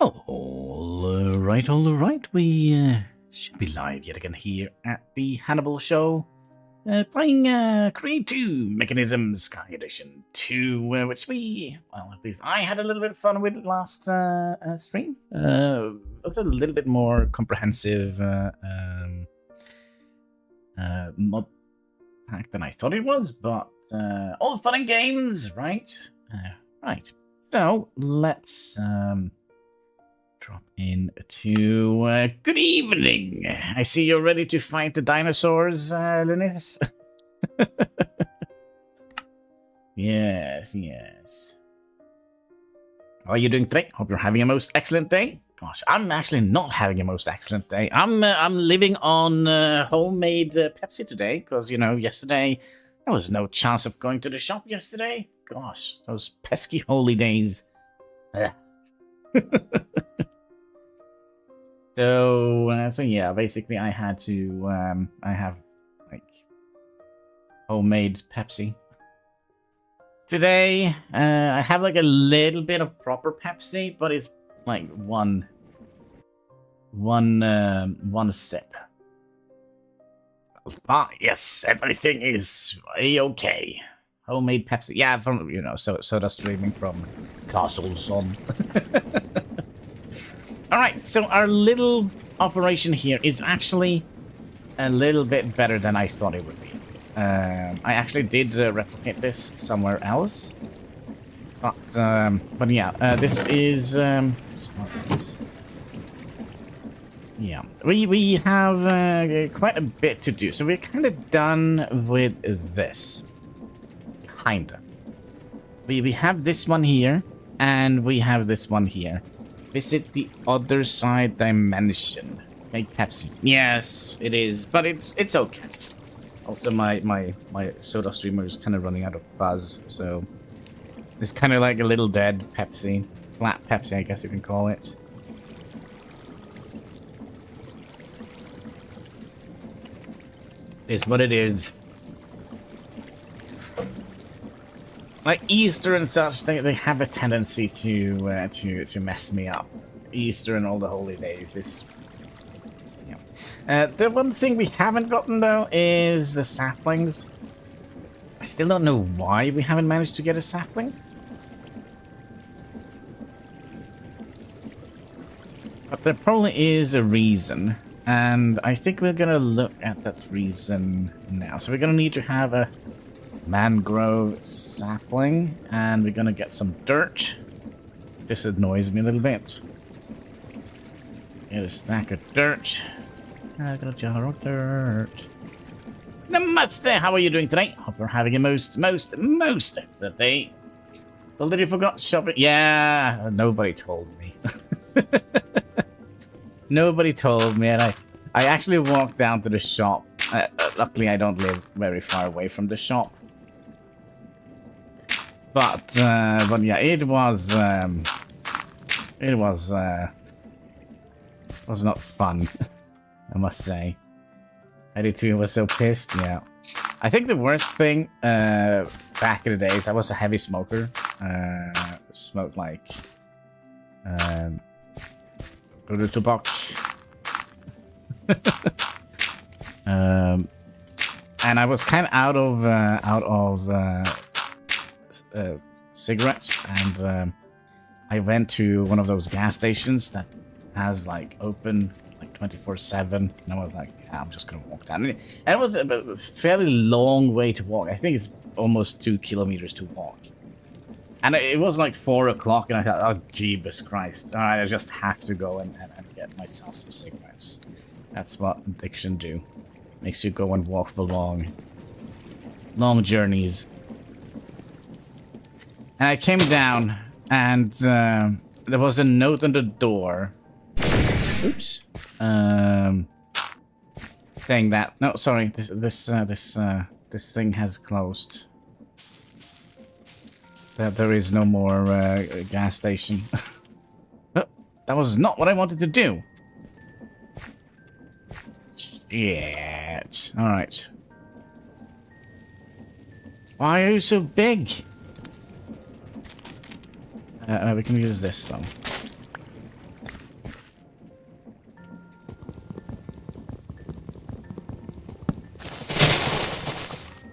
All right. We should be live yet again here at the Hannibal Show, playing Creed 2 Mekanism Sky Edition 2, which well, at least I had a little bit of fun with last stream. It was a little bit more comprehensive mod pack than I thought it was, but all fun and games, right? Right. So let's drop in to good evening. I see you're ready to fight the dinosaurs, Lunis. Yes. How are you doing today? Hope you're having a most excellent day. Gosh, I'm actually not having a most excellent day. I'm living on homemade Pepsi today because, you know, yesterday there was no chance of going to the shop yesterday. Gosh, those pesky holy days. So yeah, basically I had to, I have, like, homemade Pepsi. Today, I have, like, a little bit of proper Pepsi, but it's, like, one sip. Ah, yes, everything is a-okay. Homemade Pepsi. Yeah, from, you know, soda streaming from Castles on. Alright, so our little operation here is actually a little bit better than I thought it would be. I actually did replicate this somewhere else. But yeah, this is... yeah, we have quite a bit to do. So we're kind of done with this. Kinda. We have this one here, and we have this one here. Visit the other side dimension. Make Pepsi. Yes, it is, but it's okay. Also, my soda streamer is kind of running out of buzz, so it's kind of like a little dead Pepsi, flat Pepsi, I guess you can call it. It's what it is. Like Easter and such, they have a tendency to mess me up. Easter and all the holy days is, yeah. The one thing we haven't gotten though is the saplings. I still don't know why we haven't managed to get a sapling. But there probably is a reason, and I think we're gonna look at that reason now. So we're gonna need to have a mangrove sapling, and we're gonna get some dirt. This annoys me a little bit. Get a stack of dirt. I got a jar of dirt. Namaste! How are you doing today? Hope you're having a most excellent day. Well, did you forgot shopping? Yeah, nobody told me. Nobody told me, and I actually walked down to the shop. Luckily, I don't live very far away from the shop. But yeah, it was not fun, I must say. I did too. I was so pissed. Yeah, I think the worst thing back in the days, I was a heavy smoker. Smoked like tobacco. And I was kind of out of cigarettes, and I went to one of those gas stations that has like open like 24/7, and I was like, yeah, I'm just gonna walk down. And it was a fairly long way to walk. I think it's almost 2 kilometers to walk. And it was like 4 o'clock, and I thought, oh, Jeebus Christ. All right, I just have to go and get myself some cigarettes. That's what addiction do. Makes you go and walk for long journeys. And I came down, and there was a note on the door. Oops. Saying that, no, sorry, this thing has closed. There is no more gas station. Oh, that was not what I wanted to do. Shit. All right. Why are you so big? We can use this though.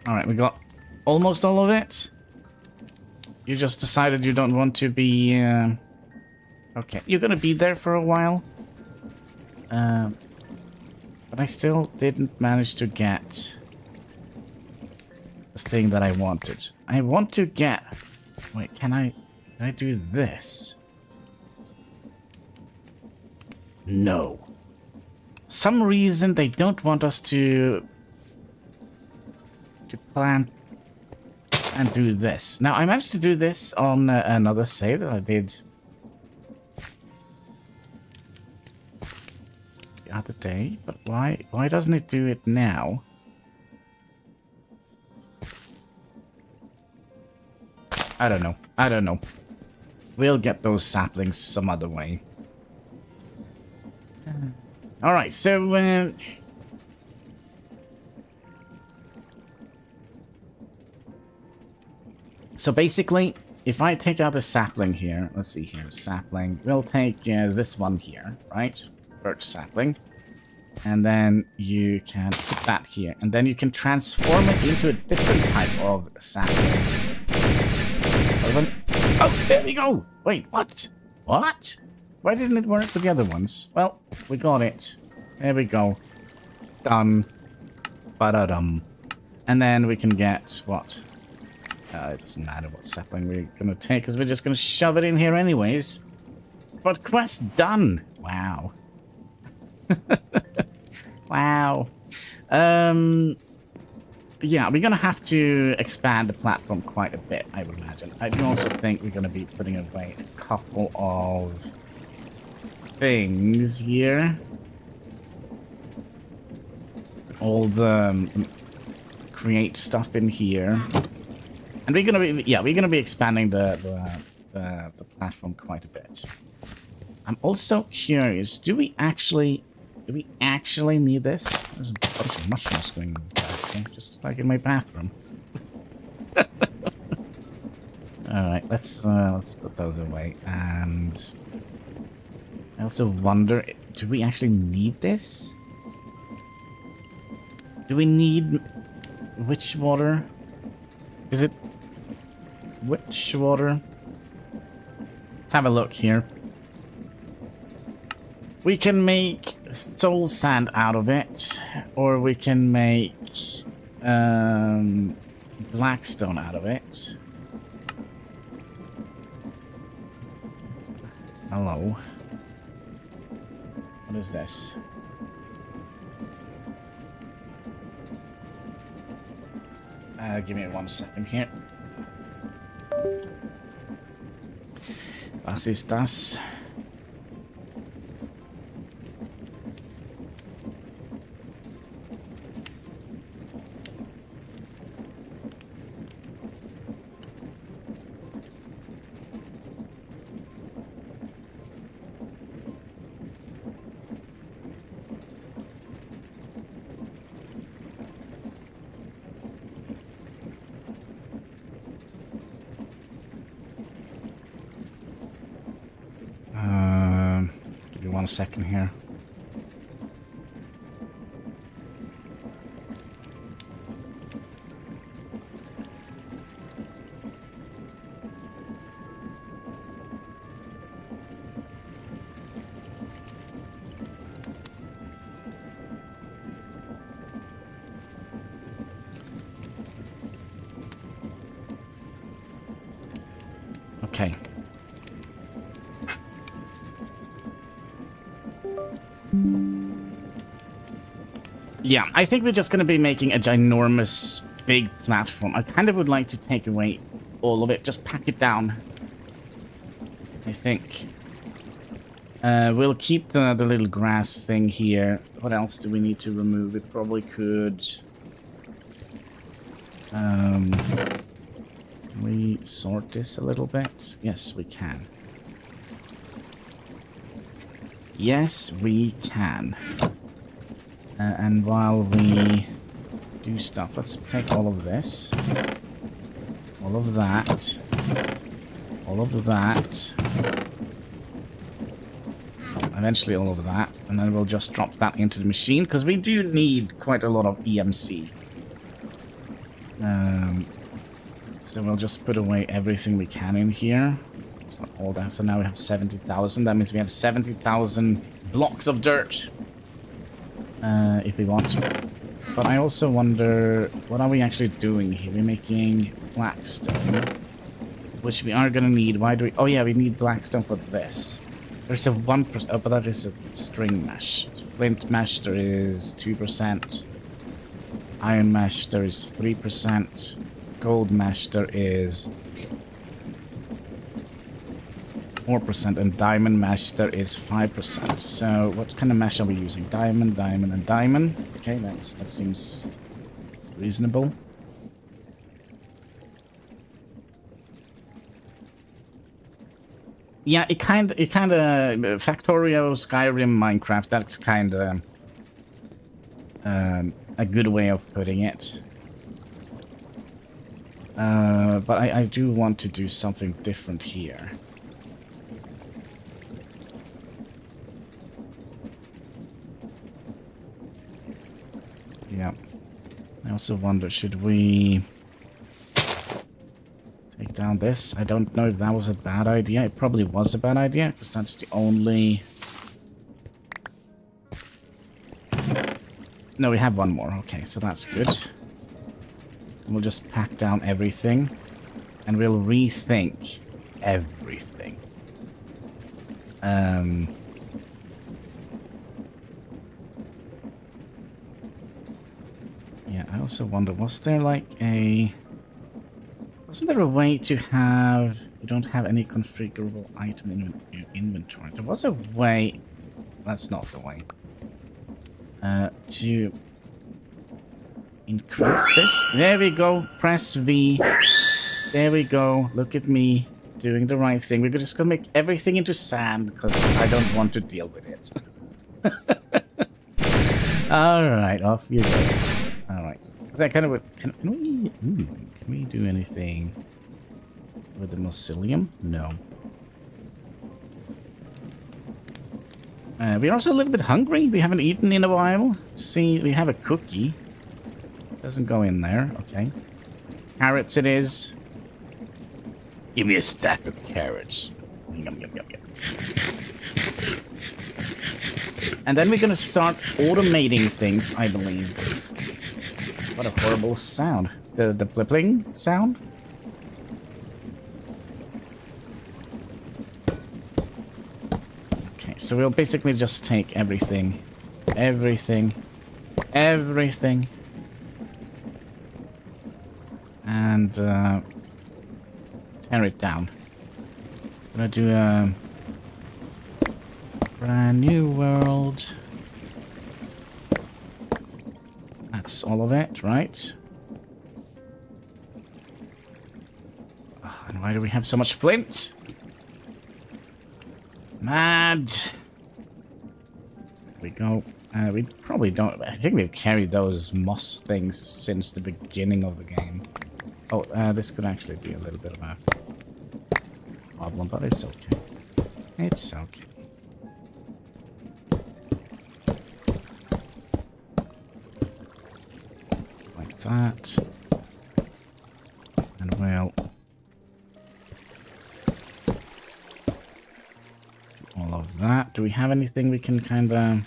Alright, we got almost all of it. You just decided you don't want to be... Okay, you're gonna be there for a while. But I still didn't manage to get the thing that I wanted. I want to get... Wait, can I do this? No. Some reason they don't want us to plant and do this. Now, I managed to do this on another save that I did the other day, but why doesn't it do it now? I don't know. I don't know. We'll get those saplings some other way. Alright, so... So basically, if I take out a sapling here, let's see here, sapling, we'll take this one here, right? Birch sapling. And then you can put that here. And then you can transform it into a different type of sapling. Oh, there we go! Wait, what? What? Why didn't it work with the other ones? Well, we got it. There we go. Done. Ba-da-dum. And then we can get, what? It doesn't matter what sapling we're going to take, because we're just going to shove it in here anyways. But quest done! Wow. Wow. Yeah, we're going to have to expand the platform quite a bit, I would imagine. I do also think we're going to be putting away a couple of things here. All the create stuff in here. And we're gonna be expanding the platform quite a bit. I'm also curious, do we actually need this? There's a bunch of mushrooms going back here, just like in my bathroom. Alright, let's put those away. And I also wonder, do we actually need this? Do we need witch water? Is it witch water? Let's have a look here. We can make soul sand out of it, or we can make blackstone out of it. Hello. What is this? Give me 1 second here. Was ist das? Give me 1 second here. Okay. Yeah, I think we're just going to be making a ginormous big platform. I kind of would like to take away all of it, just pack it down. I think. We'll keep the little grass thing here. What else do we need to remove? We probably could... Can we sort this a little bit? Yes, we can. Yes, we can. And while we do stuff, let's take all of this. All of that. All of that. Eventually all of that. And then we'll just drop that into the machine, because we do need quite a lot of EMC. So we'll just put away everything we can in here. It's not all that. So now we have 70,000. That means we have 70,000 blocks of dirt. If we want. But I also wonder, what are we actually doing here? We're making blackstone, which we are going to need. Why do we... Oh, yeah, we need blackstone for this. There's a 1%... Oh, but that is a string mesh. Flint mesh, there is 2%. Iron mesh, there is 3%. Gold mesh, there is 4%. And diamond mesh, there is 5%. So what kind of mesh are we using? Diamond, diamond, and diamond. Okay, that seems reasonable. Yeah, it kind of Factorio, Skyrim, Minecraft. That's kind of a good way of putting it. But I do want to do something different here. Yeah. I also wonder, should we take down this? I don't know if that was a bad idea. It probably was a bad idea, because that's the only... No, we have one more. Okay, so that's good. We'll just pack down everything. And we'll rethink everything. Yeah, I also wonder, was there like a... Wasn't there a way to have... You don't have any configurable item in your inventory. There was a way... That's not the way. To increase this. There we go. Press V. There we go. Look at me doing the right thing. We're just gonna make everything into sand because I don't want to deal with it. All right, off you go. All right. That kind of can we do anything with the mycelium? No. We're also a little bit hungry. We haven't eaten in a while. See, we have a cookie. Doesn't go in there. Okay. Carrots it is. Give me a stack of carrots. Yum, yum, yum, yum. And then we're going to start automating things, I believe. What a horrible sound. The blipping sound? Okay, so we'll basically just take everything. Everything. And tear it down. I'm gonna do a brand new world. That's all of it, right? Oh, and why do we have so much flint? Mad. There we go. We probably don't... I think we've carried those moss things since the beginning of the game. Oh, this could actually be a little bit of a problem, but it's okay. It's okay. Like that. And we'll... all of that. Do we have anything we can kind of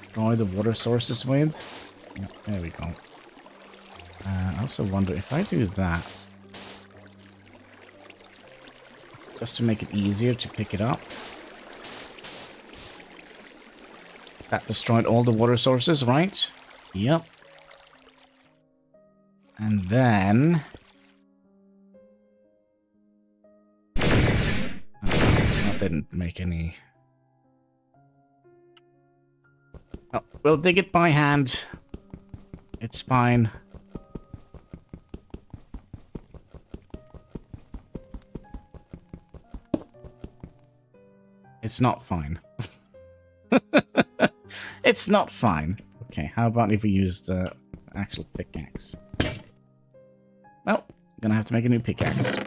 destroy the water sources with? Yeah, there we go. I also wonder if I do that, just to make it easier to pick it up. That destroyed all the water sources, right? Yep. And then... that didn't make any... Oh, we'll dig it by hand. It's fine. It's not fine. It's not fine. Okay, how about if we use the actual pickaxe? Well, gonna have to make a new pickaxe.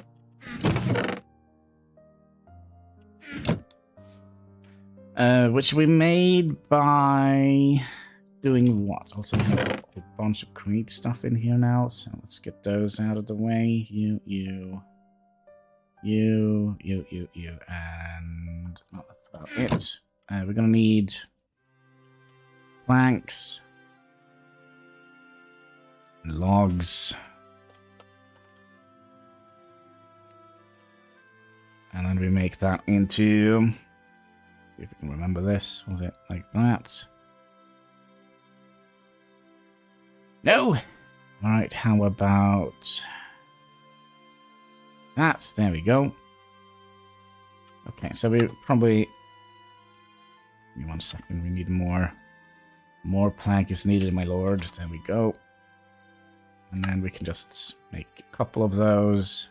Which we made by doing what? Also, we have a bunch of crate stuff in here now, so let's get those out of the way. You, and well, that's about it. We're gonna need planks, logs, and then we make that into. See if we can remember this. Was it like that? No! Alright, how about that? There we go. Okay, so we probably... Give me 1 second, we need more. More plank is needed, my lord. There we go. And then we can just make a couple of those.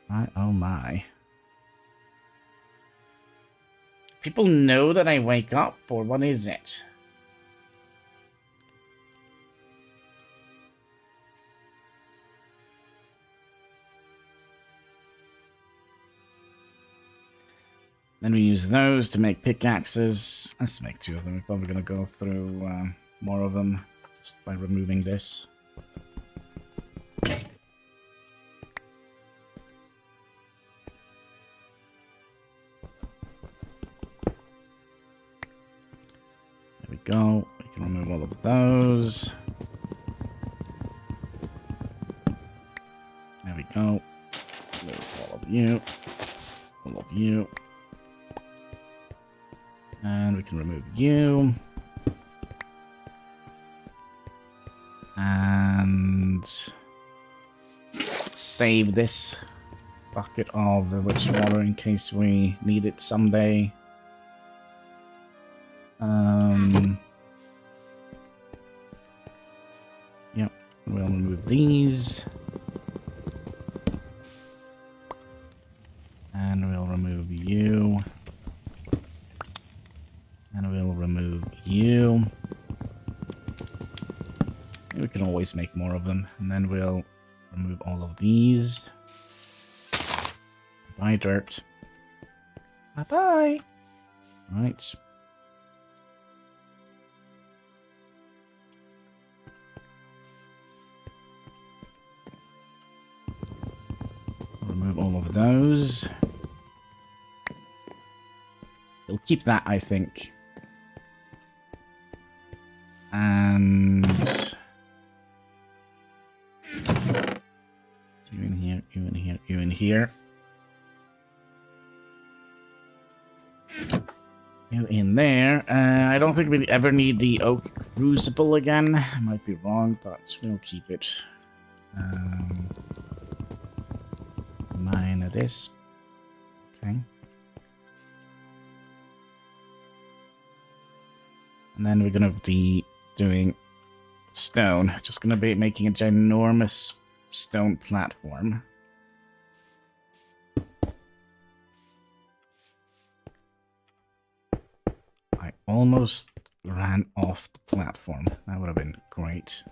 My, oh my. People know that I wake up, or what is it? Then we use those to make pickaxes. Let's make 2 of them. We're probably going to go through more of them just by removing this. There we go. We can remove all of those. There we go. Remove all of you. All of you. And we can remove you. And save this bucket of the witch water in case we need it someday. Yep, we'll remove these. And we'll remove you. And we'll remove you. We can always make more of them. And then we'll remove all of these. Bye, dirt. Bye-bye. Right. Remove all of those. We'll keep that, I think. And you in here, you in here, you in here. You in there. I don't think we ever need the oak crucible again. I might be wrong, but we'll keep it. Mine of this. Okay. And then we're gonna be doing stone. Just gonna be making a ginormous stone platform. I almost ran off the platform. That would have been great.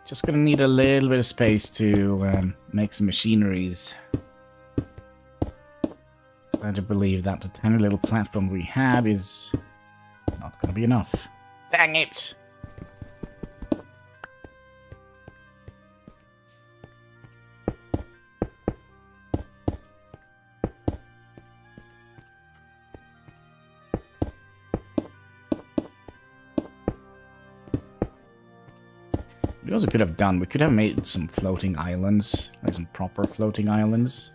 Just gonna need a little bit of space to make some machineries. I do believe that the tiny little platform we had is not gonna be enough. Dang it! We also could have done, we could have made some floating islands, like some proper floating islands.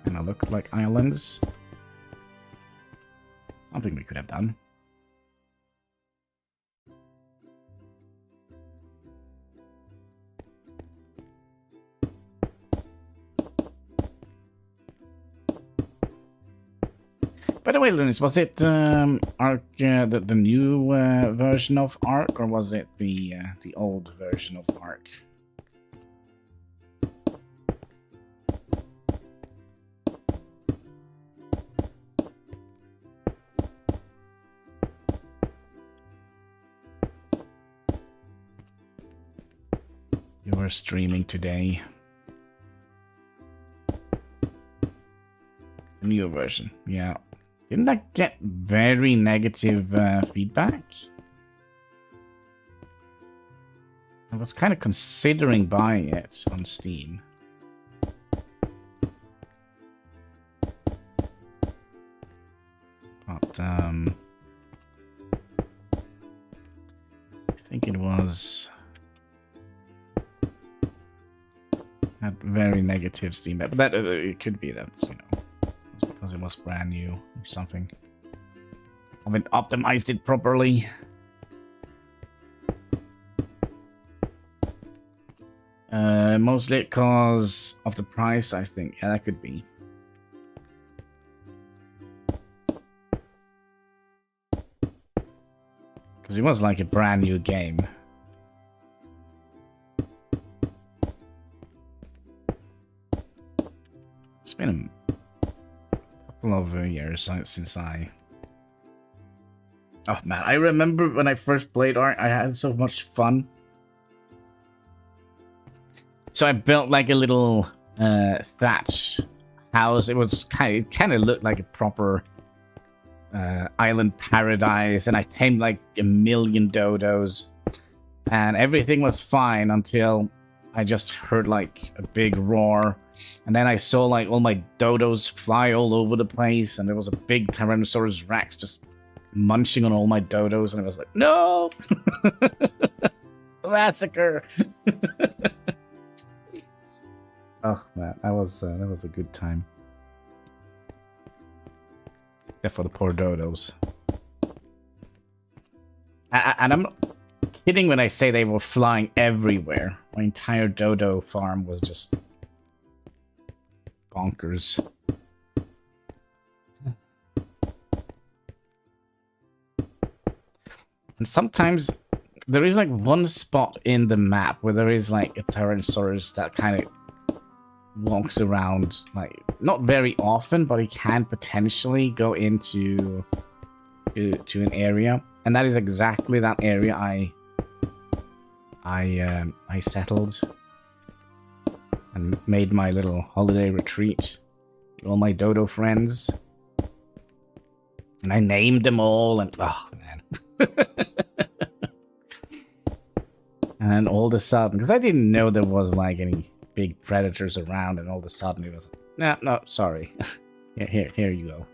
And they look like islands. Something we could have done. By the way, Lunis, was it Ark, the new version of Ark, or was it the old version of Ark? streaming today. The newer version, yeah. Didn't that get very negative feedback? I was kind of considering buying it on Steam. But, I think it was... had very negative Steam, but that it could be that, you know, it's because it was brand new or something. I haven't optimized it properly. Mostly because of the price, I think. Yeah, that could be. Because it was like a brand new game. It's been a couple of years since I... Oh man, I remember when I first played Ark, I had so much fun. So I built like a little thatch house. It was kind of looked like a proper island paradise, and I tamed like 1 million dodos, and everything was fine until I just heard like a big roar, and then I saw like all my dodos fly all over the place, and there was a big Tyrannosaurus Rex just munching on all my dodos, and I was like, no! Massacre! Oh man, that was a good time. Except for the poor dodos. And I'm not kidding when I say they were flying everywhere. My entire dodo farm was just bonkers. And sometimes there is like one spot in the map where there is like a Tyrannosaurus that kind of walks around, like not very often, but he can potentially go into to an area, and that is exactly that area I settled and made my little holiday retreat with all my dodo friends, and I named them all, and oh man. And all of a sudden, because I didn't know there was like any big predators around, and all of a sudden it was, no, sorry. Here you go.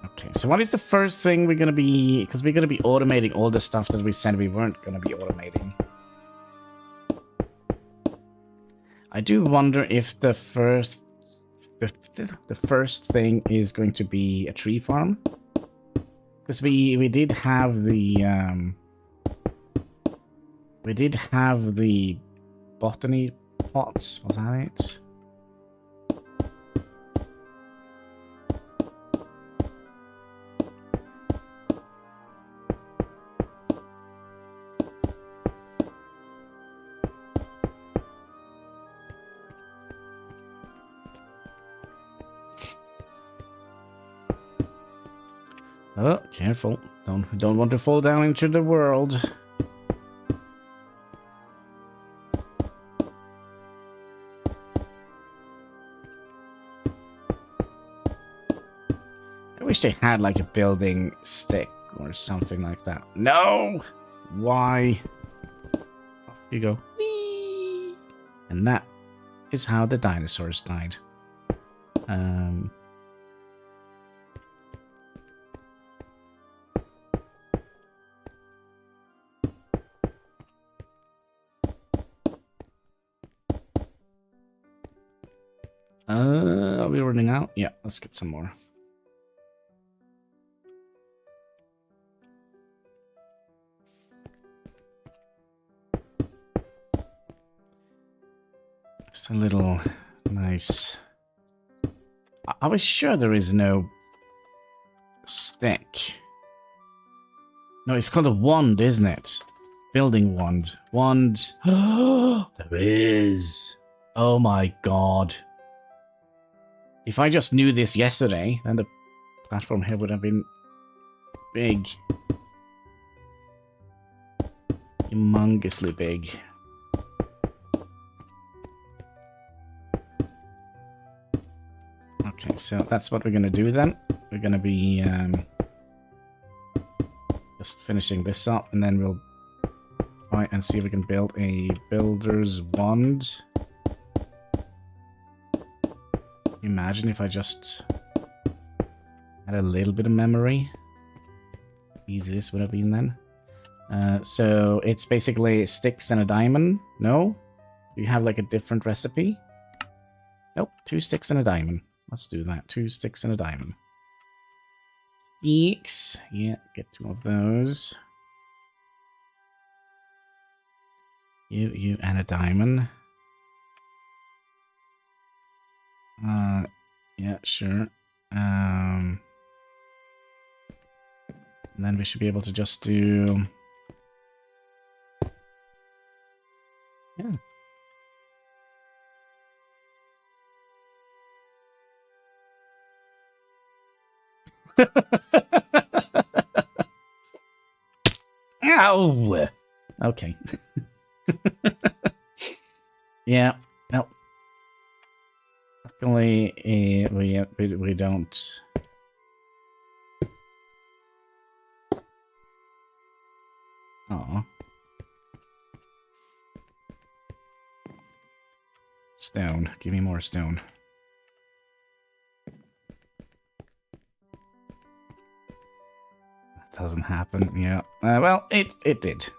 Okay, so what is the first thing we're gonna be, because we're gonna be automating all the stuff that we said we weren't gonna be automating. I do wonder if the first thing is going to be a tree farm, because we did have the botany pots. Was that it? Oh, careful. Don't want to fall down into the world. I wish they had like a building stick or something like that. No! Why? Off you go. Whee! And that is how the dinosaurs died. Are we running out? Yeah, let's get some more. Just a little nice. I was sure there is no stick. No, it's called a wand, isn't it? Building wand. Wand. There is. Oh my god. If I just knew this yesterday, then the platform here would have been big. Humongously big. Okay, so that's what we're gonna do then. We're gonna be just finishing this up, and then we'll try and see if we can build a builder's wand. Imagine if I just had a little bit of memory. How easy this would have been then. So it's basically sticks and a diamond. No? Do you have like a different recipe? Nope, 2 sticks and a diamond. Let's do that. 2 sticks and a diamond. Sticks. Yeah, get 2 of those. You and a diamond. Yeah, sure. And then we should be able to just do... Yeah. Ow! Okay. Yeah. No. Luckily, we don't. Oh. Stone. Give me more stone. That doesn't happen. Yeah. Well, it did.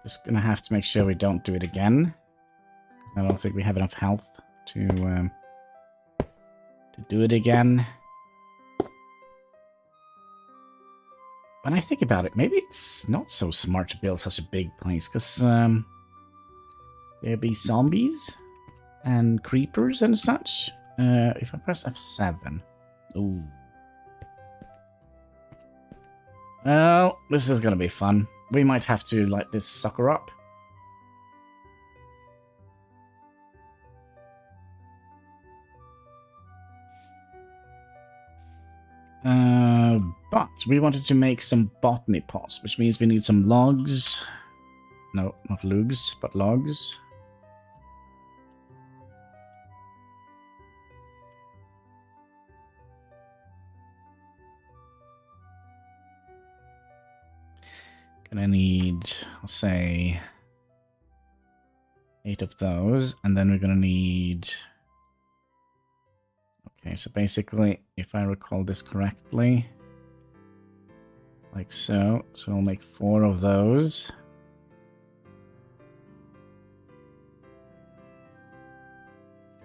Just gonna have to make sure we don't do it again. I don't think we have enough health to do it again. When I think about it, maybe it's not so smart to build such a big place, because there'd be zombies and creepers and such. If I press F7. Ooh. Well, this is gonna be fun. We might have to light this sucker up. But we wanted to make some botany pots, which means we need some logs. No, not lugs, but logs. Gonna need, I'll say, 8 of those, and then we're gonna need... Okay, so basically, if I recall this correctly, like so. So we'll make 4 of those.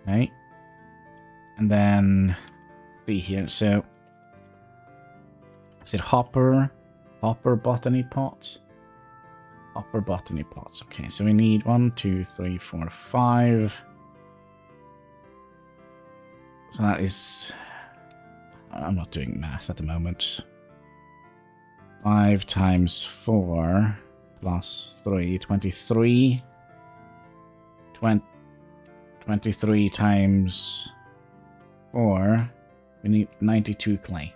Okay. And then, see here, so, is it hopper botany pots? Hopper botany pots. Okay, so we need 1, 2, 3, 4, 5. So that is... I'm not doing math at the moment. 5 times 4 plus 3, 23. 23 times 4. We need 92 clay.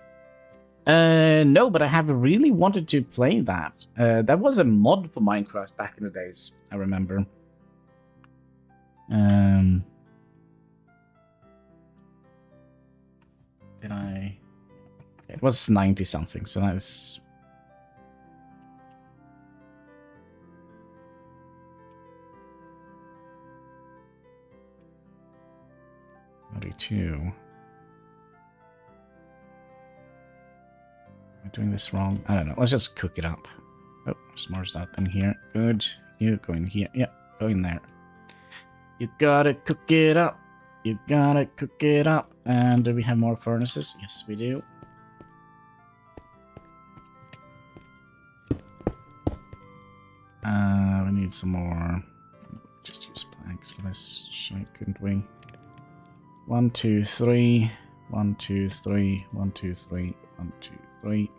No, but I have really wanted to play that. That was a mod for Minecraft back in the days, I remember. Did I... It was 90 something, so that was... $42. Am I doing this wrong? I don't know. Let's just cook it up. Oh, there's more stuff in here. Good. You go in here. Yeah, go in there. You gotta cook it up. You gotta cook it up. And do we have more furnaces? Yes, we do. We need some more. Just use planks for this shit, couldn't we? 1, 2, 3. 1, 2, 3. 1, 2, 3. 1, 2, 3.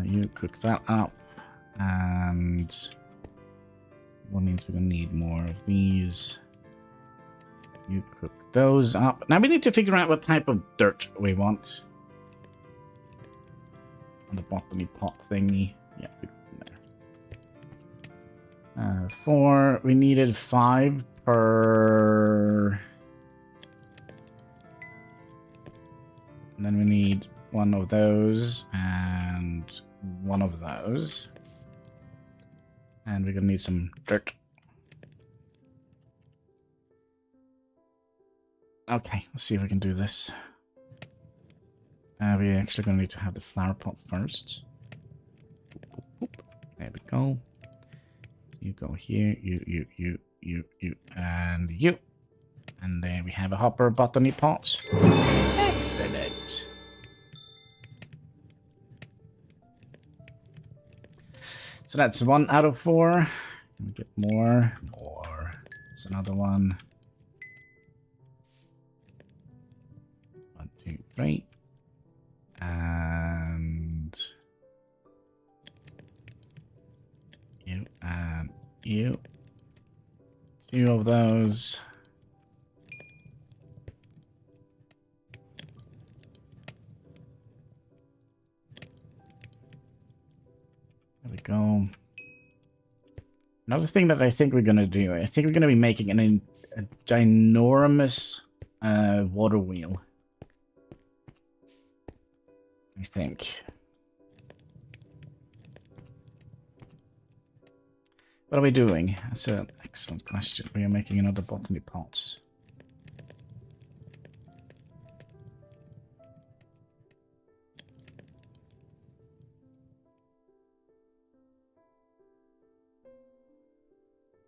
You cook that up. And... What means we're gonna need more of these. You cook those up. Now we need to figure out what type of dirt we want. On the botany pot thingy. Yeah, there. 4. We needed 5 per... And then we need 1 of those and 1 of those. And we're gonna need some dirt. Okay, let's see if we can do this. We're actually gonna need to have the flower pot first. There we go. So you go here, you, and you. And then we have a hopper botany pot. Excellent. So that's 1 out of 4. Can we get more? More. It's another one. 1, 2, 3. And you and you. 2 of those. There we go. Another thing that I think we're going to do, I think we're going to be making a ginormous water wheel. I think. What are we doing? That's an excellent question. We are making another botany pot.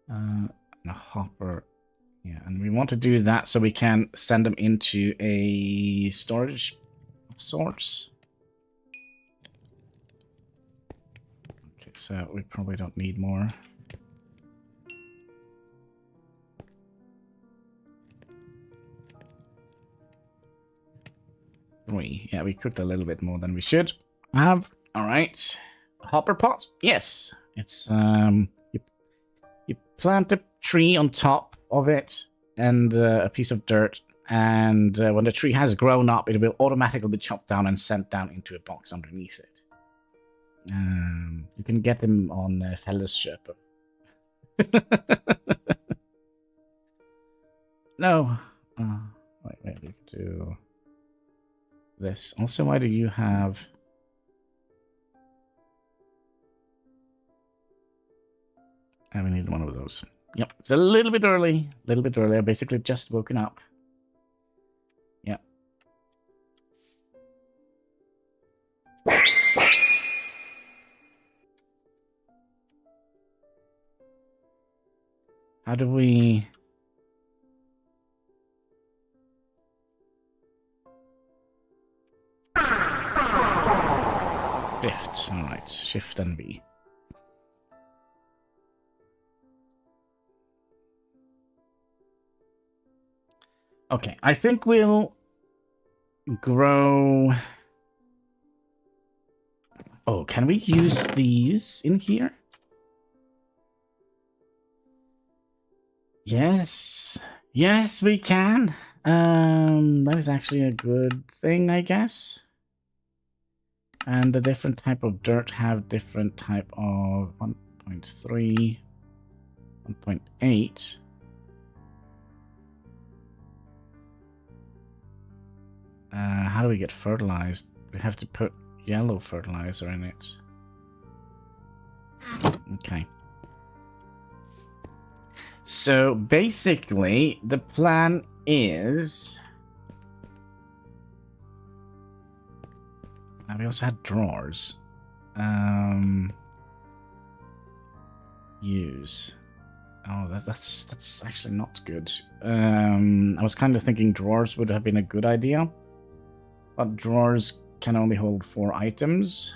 And a hopper. Yeah, and we want to do that so we can send them into a storage of sorts. Okay, so we probably don't need more. Yeah, we cooked a little bit more than we should have. All right. Hopper pot? Yes. It's you plant a tree on top of it and a piece of dirt, and when the tree has grown up, it will automatically be chopped down and sent down into a box underneath it. You can get them on Fellowship. No. Wait, we could do this. Also, why do you have... we need 1 of those. Yep, it's a little bit early. A little bit early. I basically just woken up. Yep. How do we... Shift. Alright, Shift and B. Okay, I think we'll grow... Oh, can we use these in here? Yes. Yes, we can. That is actually a good thing, I guess. And the different type of dirt have different type of 1.3, 1.8. How do we get fertilized? We have to put yellow fertilizer in it. Okay. So basically, the plan is... we also had drawers. Use. Oh, that's actually not good. I was kind of thinking drawers would have been a good idea. But drawers can only hold 4 items.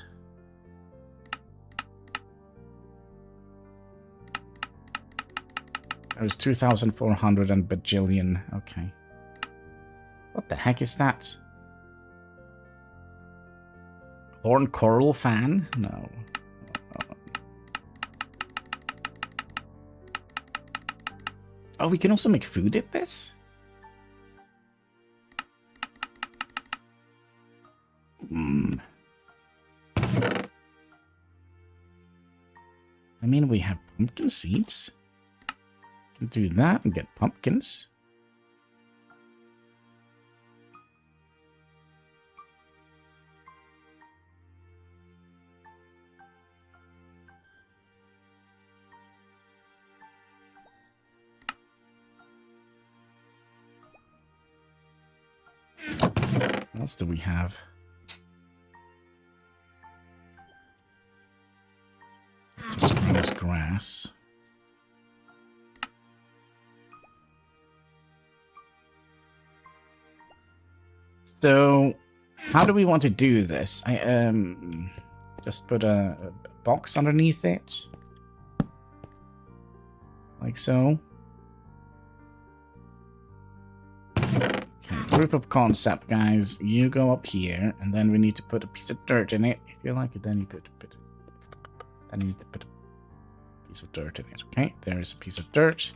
There's 2,400 and bajillion. Okay. What the heck is that? Horn coral fan? No. Oh, we can also make food in this? I mean, we have pumpkin seeds. Can do that and get pumpkins. What else do we have? Just grows grass. So, how do we want to do this? I just put a box underneath it, like so. Okay, proof of concept, guys. You go up here, and then we need to put a piece of dirt in it. If you like it, then you put a bit. Then you need to put a piece of dirt in it. Okay, there is a piece of dirt.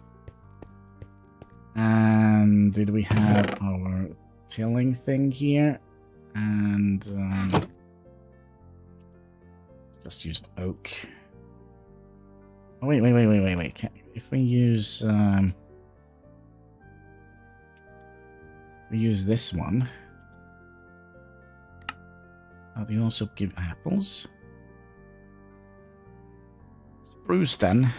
And did we have our tilling thing here? And let's just use oak. Oh, wait. If we use this one. Oh, we also give apples. Spruce then.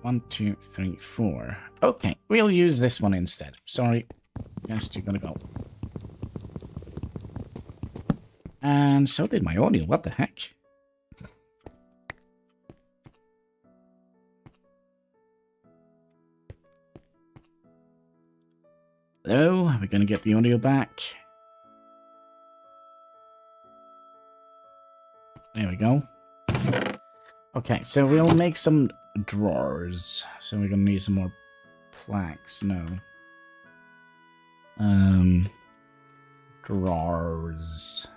One, two, three, four. Okay, we'll use this one instead. Sorry. Yes, you're gonna go. And so did my audio. What the heck? Hello, we're gonna get the audio back. There we go. Okay, so we'll make some drawers. So we're gonna need some more planks. No. Drawers.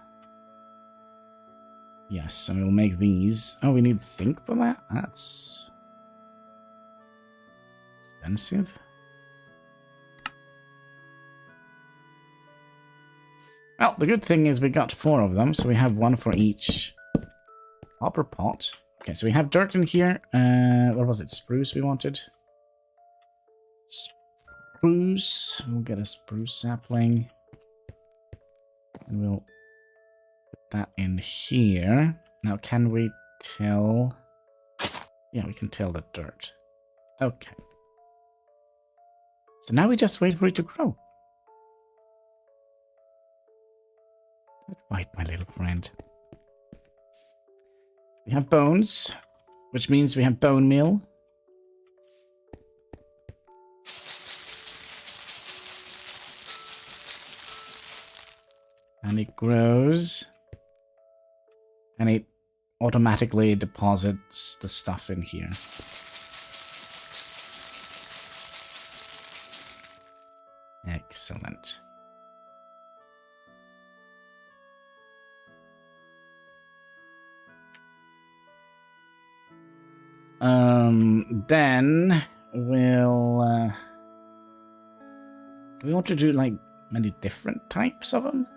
Yes, so we'll make these. Oh, we need zinc for that? That's expensive. Well, the good thing is we got 4 of them, so we have 1 for each hopper pot. Okay, so we have dirt in here. What was it? Spruce we wanted? Spruce. We'll get a spruce sapling. And we'll put that in here. Now, can we till? Yeah, we can till the dirt. Okay. So now we just wait for it to grow. Right, my little friend. We have bones, which means we have bone meal. And it grows. And it automatically deposits the stuff in here. Excellent. Then we'll, do we want to do, like, many different types of them?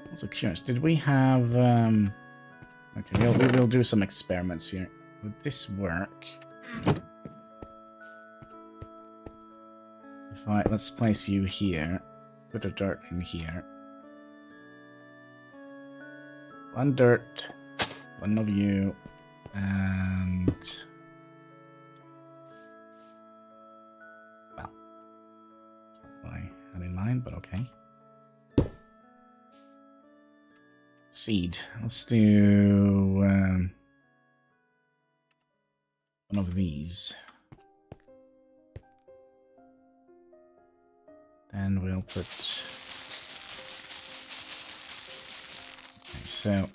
Also curious, did we have, okay, we will do some experiments here. Would this work? Let's place you here. Put a dirt in here. 1 dirt. 1 of you. And... well. That's not what I had in mind, but okay. Seed. Let's do... 1 of these. Then we'll put... okay, so...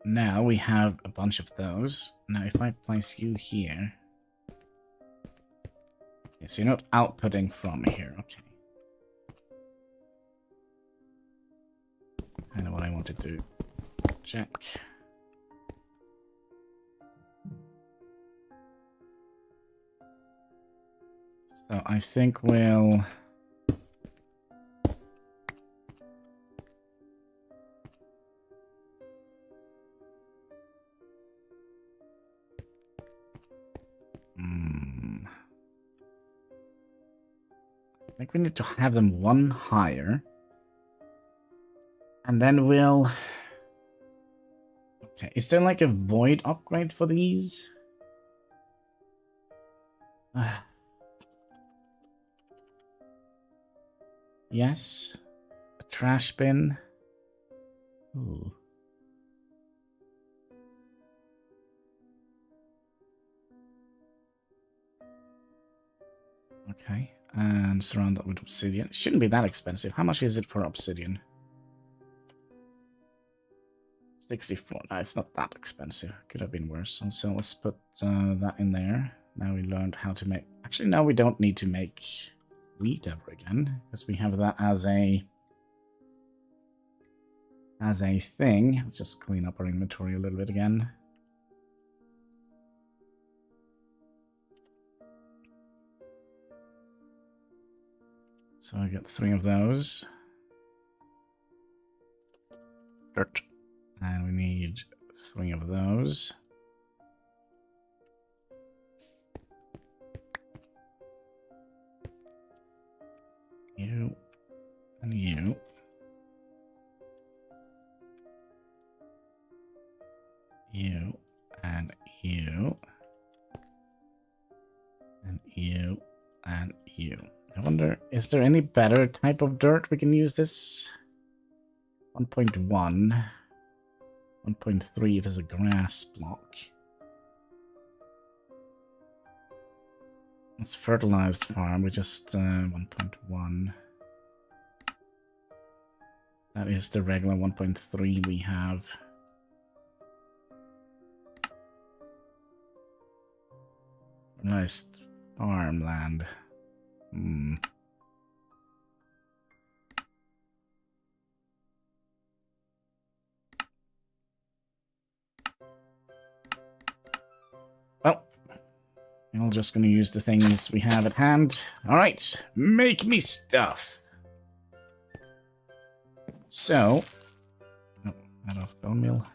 now we have a bunch of those. Now if I place you here... okay, so you're not outputting from here, okay. wanted to check. So I think we'll... I think we need to have them one higher. And then we'll... Okay, is there like a void upgrade for these? Yes. A trash bin. Ooh. Okay, and surround that with obsidian. It shouldn't be that expensive. How much is it for obsidian? 64. No, it's not that expensive. Could have been worse. And so let's put that in there. Now we learned how to make... Actually, now we don't need to make wheat ever again, because we have that as a thing. Let's just clean up our inventory a little bit again. So I get 3 of those. Dirt. And we need 3 of those. You. And you. You. And you. And you. And you. I wonder, is there any better type of dirt we can use this? 1.1. 1.3 if it's a grass block. It's fertilized farm, we just 1.1. That is the regular 1.3 we have. Nice farmland. Well, we're just going to use the things we have at hand. Alright, make me stuff. So, oh, out of bone meal.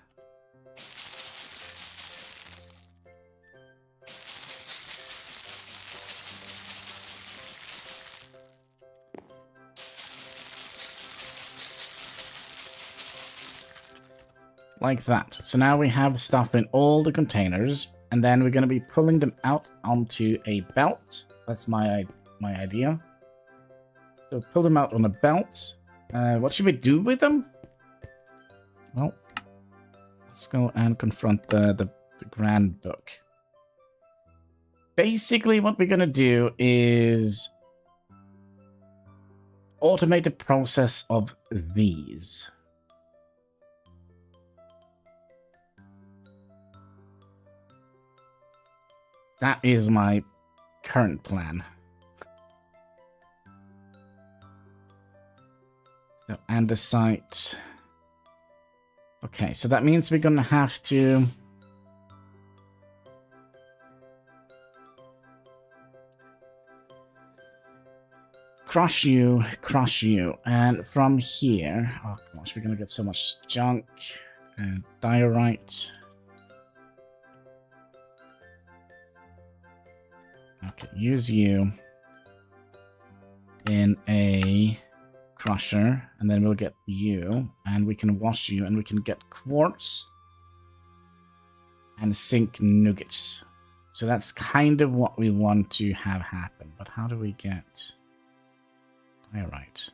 Like that. So now we have stuff in all the containers, and then we're going to be pulling them out onto a belt. That's my idea. So pull them out on a belt. What should we do with them? Well, let's go and confront the Grand Book. Basically, what we're going to do is automate the process of these. That is my current plan. So, andesite. Okay, so that means we're going to have to... crush you, and from here... Oh gosh, we're going to get so much junk. And diorite. Okay, use you in a crusher, and then we'll get you, and we can wash you, and we can get quartz and zinc nuggets. So that's kind of what we want to have happen. But how do we get diorite?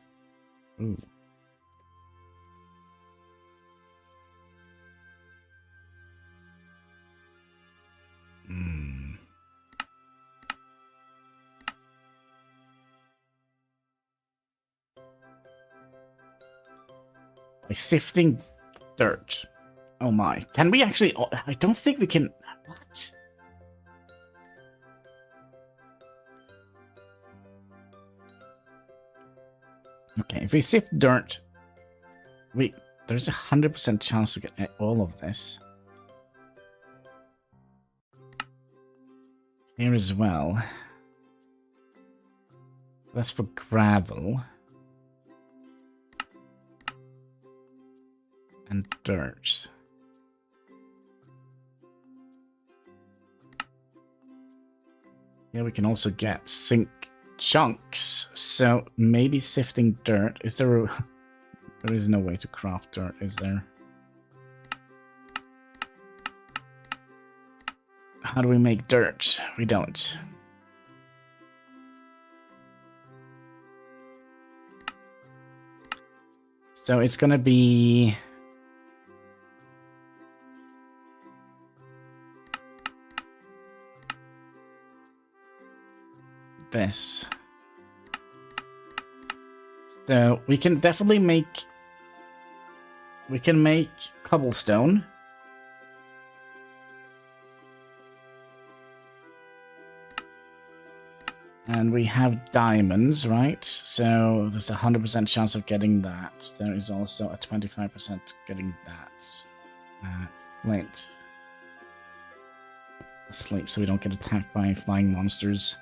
Ooh. By sifting dirt. Oh my. Can we actually... I don't think we can... What? Okay, if we sift dirt, we there's 100% chance to get all of this. Here as well. That's for gravel. And dirt. Yeah, we can also get zinc chunks. So maybe sifting dirt. Is there a... There is no way to craft dirt, is there? How do we make dirt? We don't. So it's gonna be... this. So we can definitely make... We can make cobblestone. And we have diamonds, right? So there's a 100% chance of getting that. There is also a 25% getting that. Flint. Asleep so we don't get attacked by flying monsters.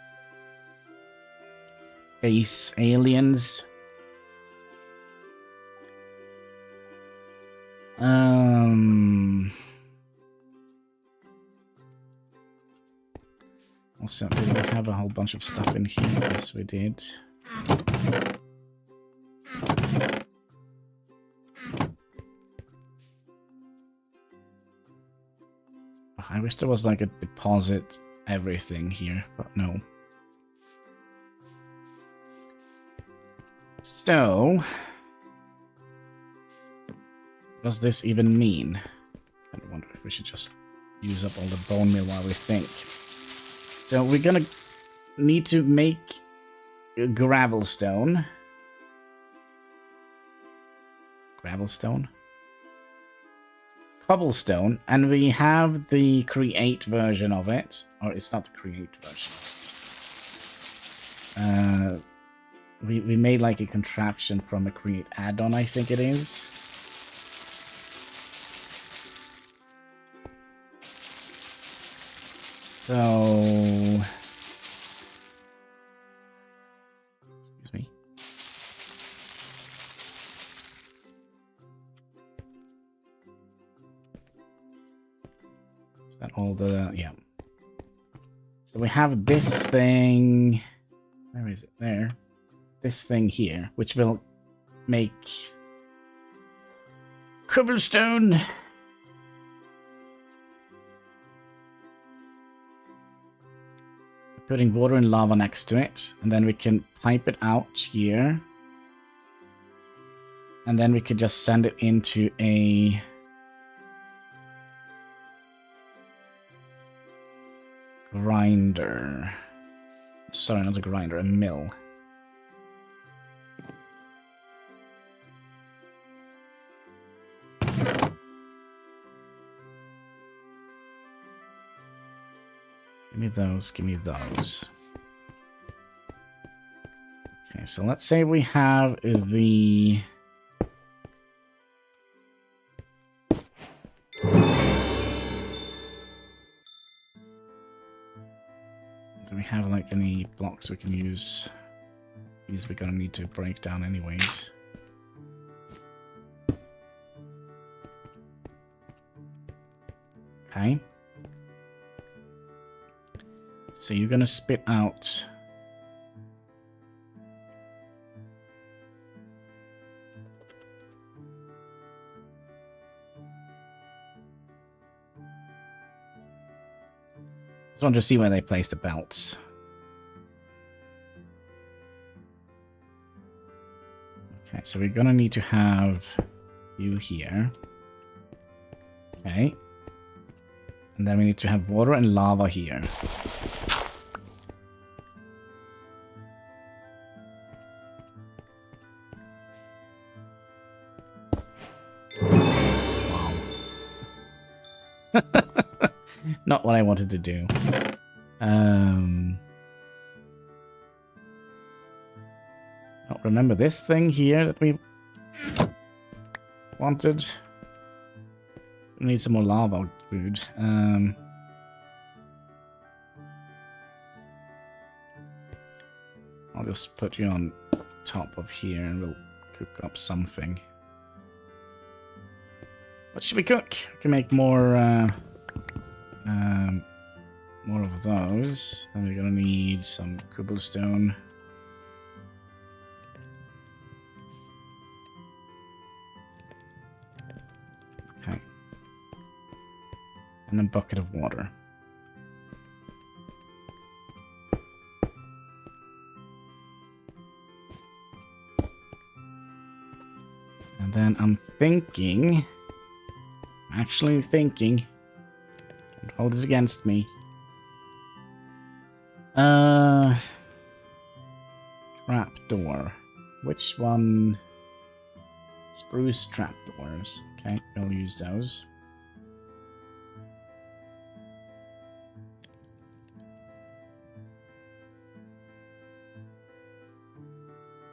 Space aliens. Also, did we have a whole bunch of stuff in here? Yes, we did. Oh, I wish there was like a deposit everything here, but no. So, what does this even mean? I wonder if we should just use up all the bone meal while we think. So we're gonna need to make gravelstone. Gravelstone? Cobblestone, and we have the create version of it. Or it's not the create version of it. We made like a contraption from a create add-on, I think it is. So... Excuse me. Is that all the... yeah. So we have this thing... Where is it? There. This thing here, which will make... cobblestone! Putting water and lava next to it, and then we can pipe it out here. And then we could just send it into a... grinder. Sorry, not a grinder, a mill. Give me those, give me those. Okay, so let's say we have the... Do we have like any blocks we can use? These we're gonna need to break down anyways. Okay. So you're gonna spit out... Just want to see where they place the belts. Okay, so we're gonna need to have you here. Okay. And then we need to have water and lava here. Wow. Not what I wanted to do. Oh, remember this thing here that we... wanted. We need some more lava food. I'll just put you on top of here and we'll cook up something. What should we cook? We can make more of those. Then we're gonna need some cobblestone. Okay. And a bucket of water. And then I'm thinking, actually thinking, don't hold it against me. Trapdoor. Which one? Spruce trapdoors. Okay, we'll use those.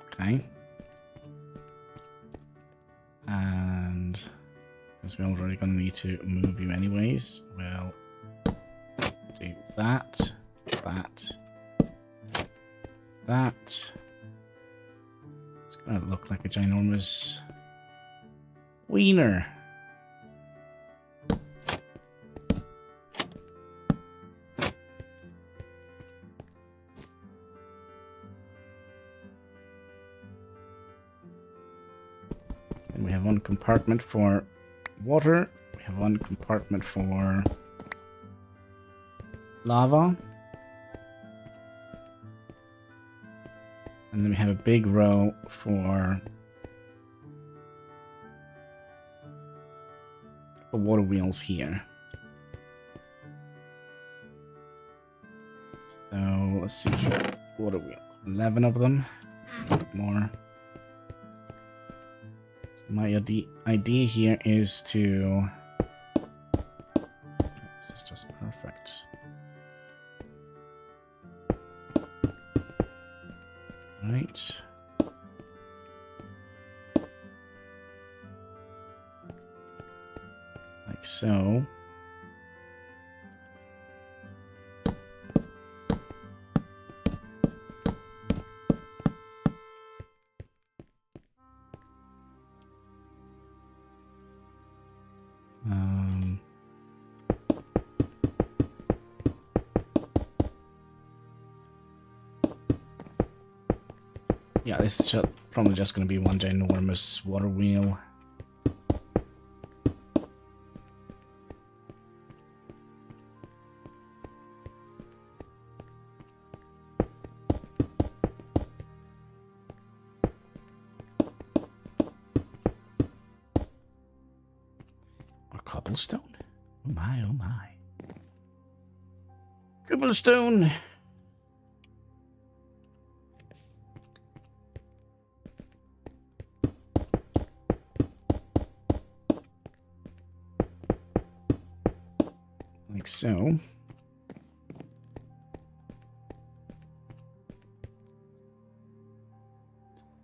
Okay. And because we're already going to need to move you anyways, we'll do that, that. It's going to look like a ginormous wiener. And we have one compartment for water. We have one compartment for lava. And then we have a big row for the water wheels here. So let's see here. Water wheels. 11 of them. A bit more. So my idea here is to... This is just perfect. Right. Like so. Yeah, this is probably just going to be one ginormous water wheel. Or cobblestone? Oh my, oh my. Cobblestone! Like so.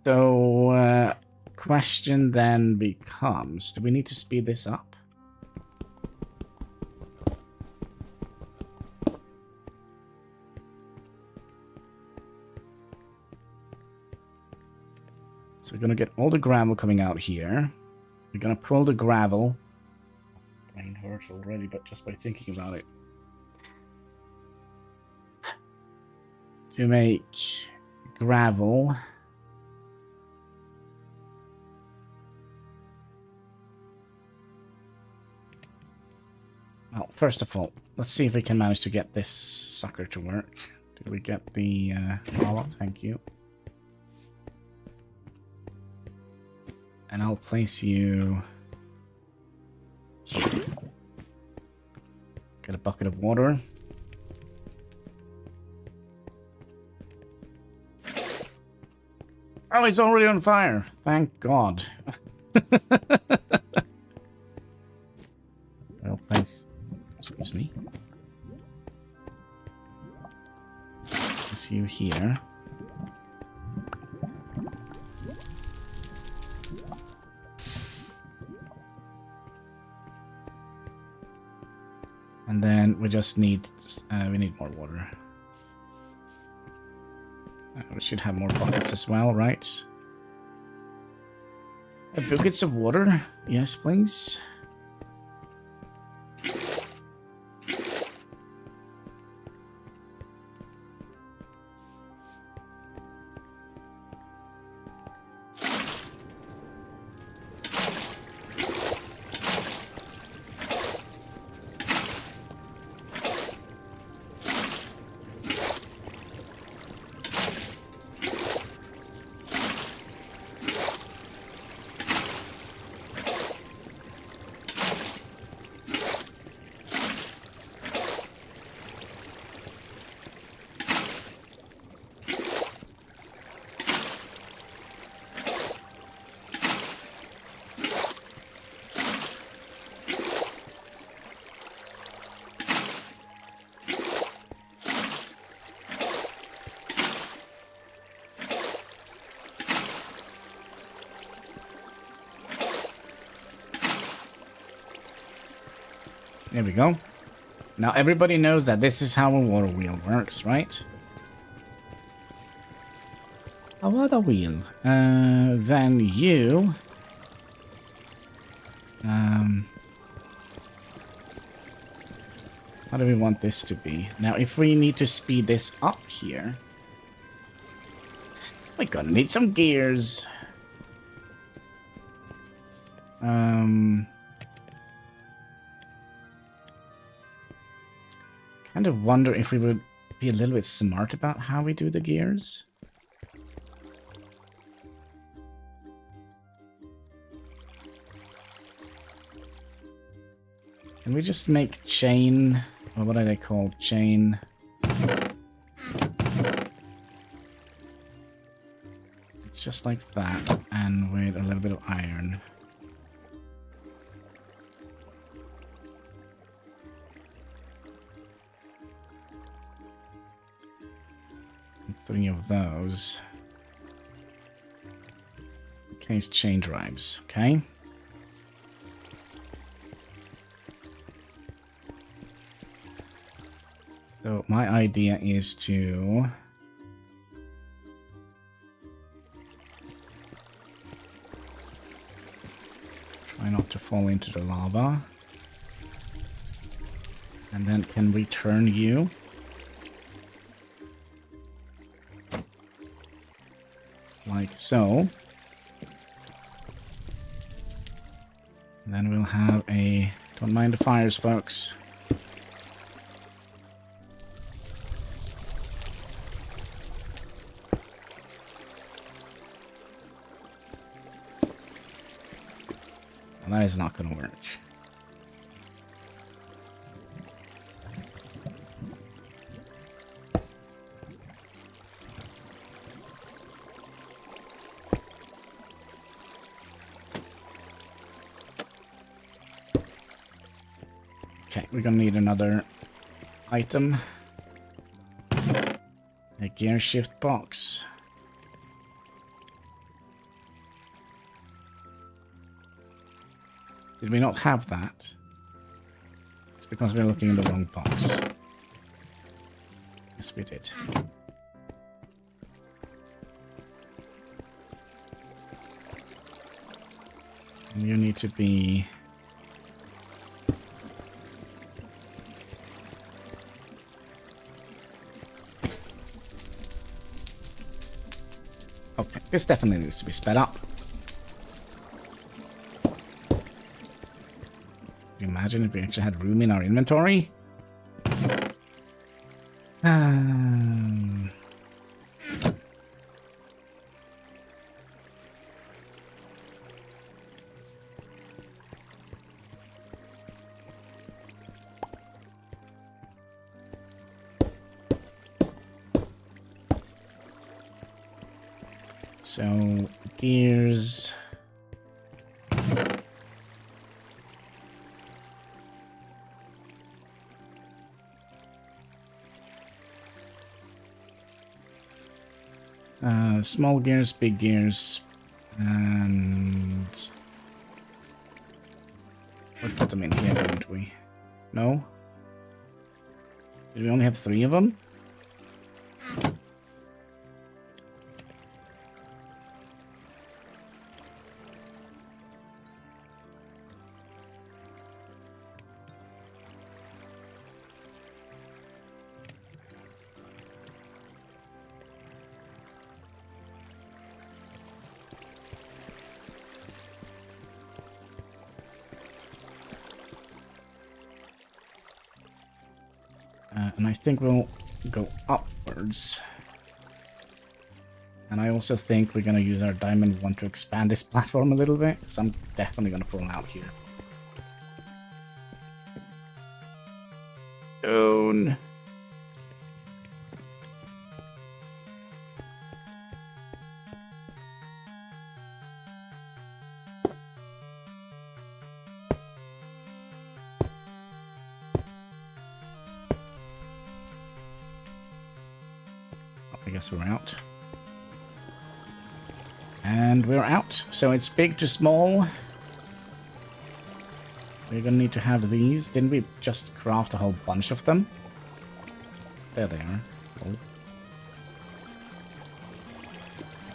So, question then becomes, do we need to speed this up? So we're going to get all the gravel coming out here. We're going to pull the gravel. Brain hurts already, but just by thinking about it. To make gravel. Well, first of all, let's see if we can manage to get this sucker to work. Did we get the lava? Thank you. And I'll place you here. Get a bucket of water. Oh, he's already on fire. Thank God. I'll place... Excuse me. Place you here. And then we just need we need more water. We should have more buckets as well, right? Buckets of water, yes, please. There we go. Now everybody knows that this is how a water wheel works, right? A water wheel. Then you... how do we want this to be? Now, if we need to speed this up here... we're gonna need some gears. Kind of wonder if we would be a little bit smart about how we do the gears. Can we just make chain, or what are they called? Chain. It's just like that, and with a little bit of iron. Three of those. In case chain drives, okay? So my idea is to try not to fall into the lava. And then can we turn you? Like so. And then we'll have a... don't mind the fires, folks. Well, that is not going to work. Okay, we're gonna need another item. A gear shift box. Did we not have that? It's because we're looking in the wrong box. Yes, we did. And you need to be... okay, this definitely needs to be sped up. Can you imagine if we actually had room in our inventory? So, gears... small gears, big gears, and... we put them in here, didn't we? No? Did we only have 3 of them? And I think we'll go upwards. And I also think we're going to use our diamond one to expand this platform a little bit, because I'm definitely going to fall out here. Stone. I guess we're out. And we're out. So it's big to small. We're gonna need to have these. Didn't we just craft a whole bunch of them? There they are. Oh.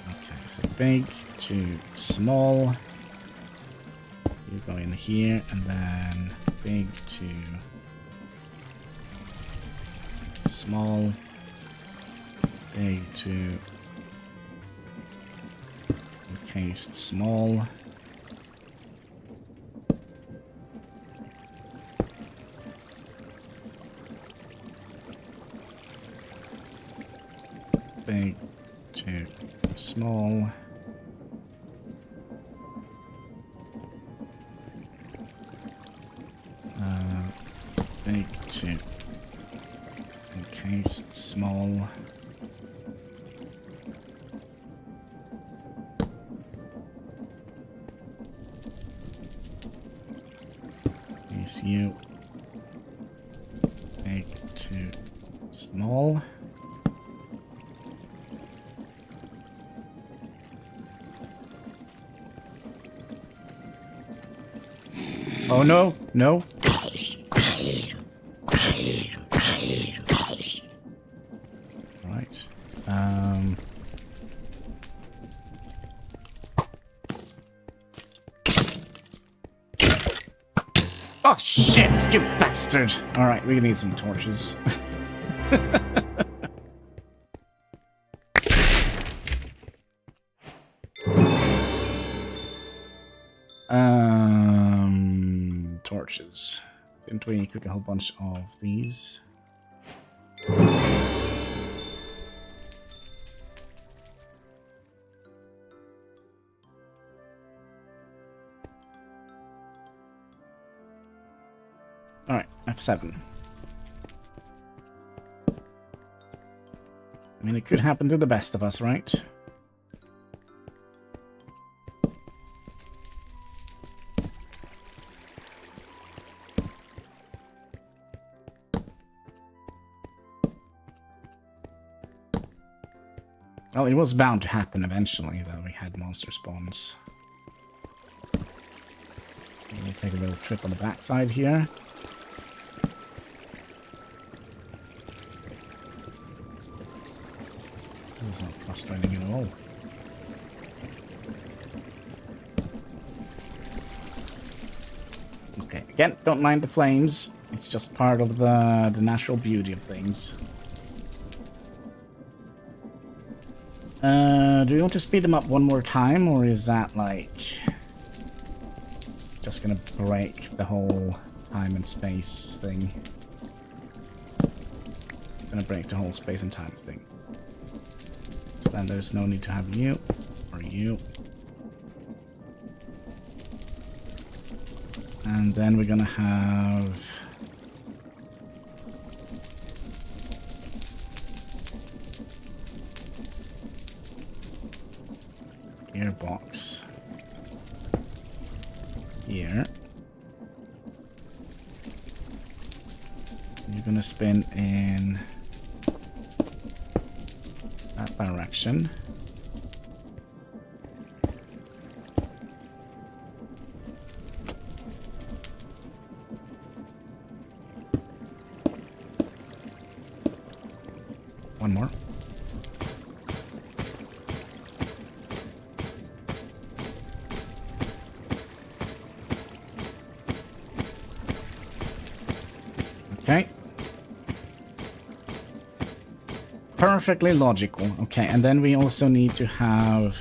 Okay, so big to small. You go in here, and then big to small. Big to encased small. Big to small. Big to encased small. You big to small. Oh no, no. Right. Oh shit, you bastard! Alright, we need some torches. Torches. Didn't we cook a whole bunch of these? Alright, F7. I mean, it could happen to the best of us, right? Well, it was bound to happen eventually that we had monster spawns. We'll take a little trip on the backside here. This is not frustrating at all. Okay, again, don't mind the flames. It's just part of the natural beauty of things. Do you want to speed them up one more time, or is that, like, just gonna break the whole time and space thing? Gonna break the whole space and time thing. So then there's no need to have you, or you. And then we're gonna have... gearbox here. You're gonna spin in that direction. one more. Okay. Perfectly logical. Okay, and then we also need to have...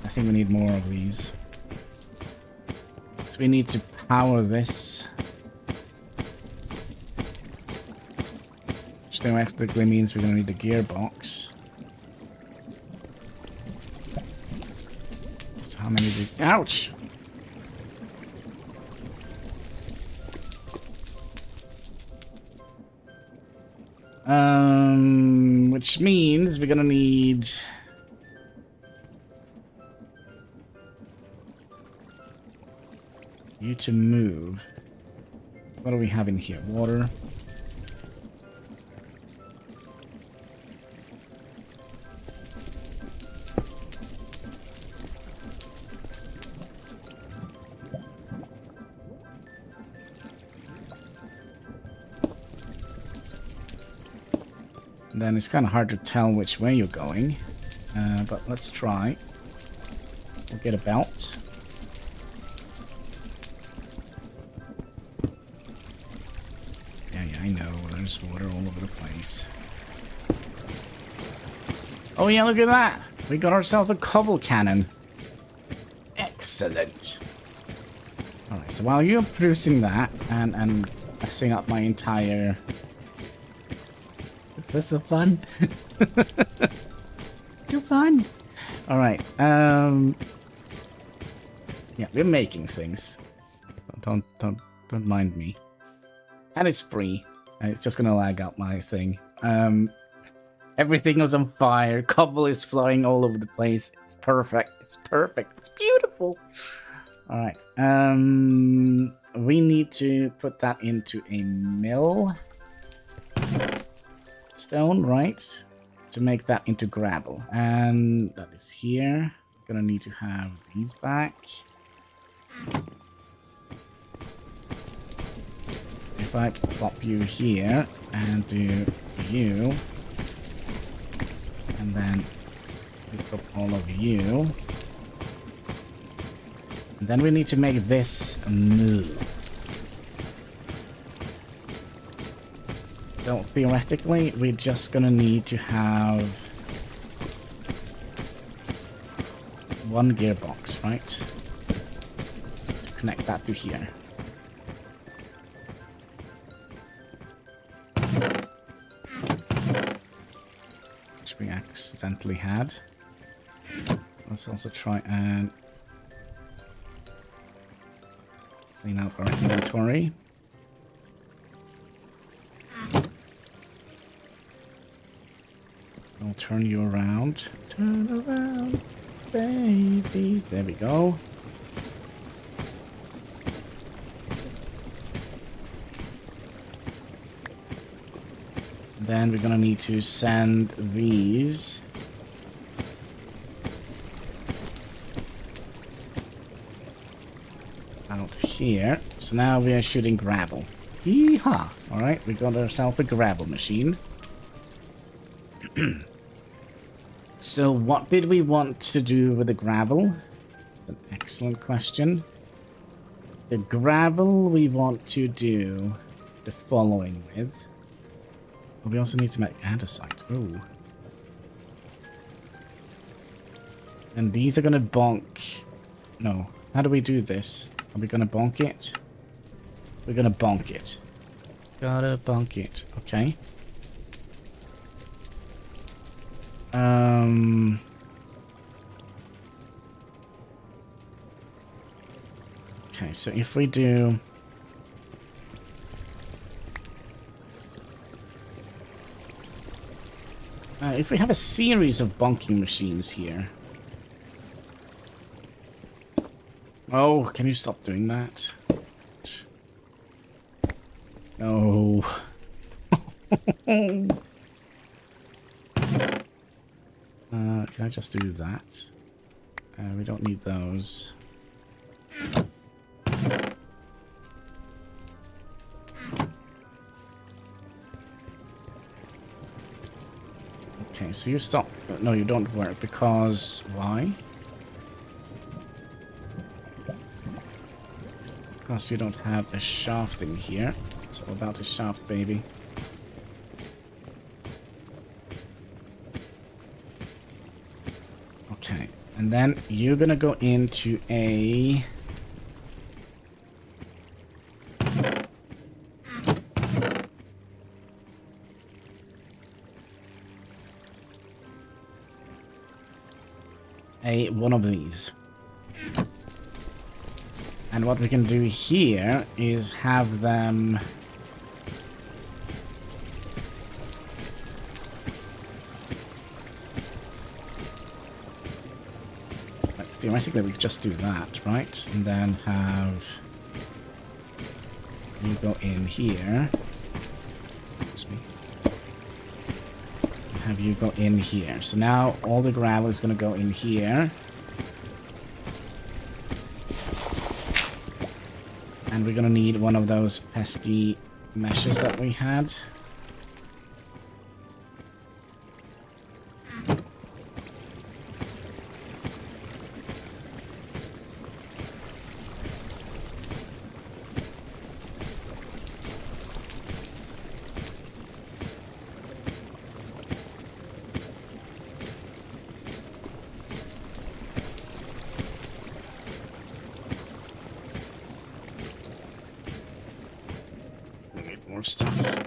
I think we need more of these. So we need to power this. Which theoretically means we're going to need a gearbox. So how many do... Ouch! Which means we're gonna need... you to move. What do we have in here? Water. Then it's kind of hard to tell which way you're going, but let's try. We'll get a belt. Yeah, I know. There's water all over the place. Oh yeah, look at that! We got ourselves a cobble cannon. Excellent. Alright, so while you're producing that and messing up my entire... That's so fun. So fun. All right. Yeah, we're making things. Don't mind me. And it's free. It's just gonna lag out my thing. Everything is on fire. Cobble is flying all over the place. It's perfect. It's perfect. It's beautiful. All right. We need to put that into a mill. Stone, right? To make that into gravel. And that is here. Gonna need to have these back. If I plop you here and do you, and then pick up all of you, and then we need to make this move. So theoretically, we're just gonna need to have one gearbox, right? To connect that to here. Which we accidentally had. Let's also try and clean out our inventory. I'll turn you around. Turn around, baby. There we go. Then we're gonna need to send these out here. So now we are shooting gravel. Yeehaw! Alright, we got ourselves a gravel machine. So what did we want to do with the gravel? That's an excellent question. The gravel we want to do the following with. We also need to make andesite. Ooh. And these are going to bonk. No. How do we do this? Are we going to bonk it? We're going to bonk it. Gotta bonk it. Okay. Okay, so if we do... if we have a series of bonking machines here... Oh, can you stop doing that? No. Can I just do that? We don't need those. Okay, so you stop. No, you don't work because why? Because you don't have a shaft in here. It's all about a shaft, baby. Okay, and then you're gonna go into a... one of these. And what we can do here is have them... Like, theoretically, we could just do that, right? And then have... You go in here. Excuse me. Have you go in here. So now all the gravel is going to go in here. And we're going to need one of those pesky meshes that we had. Stuff.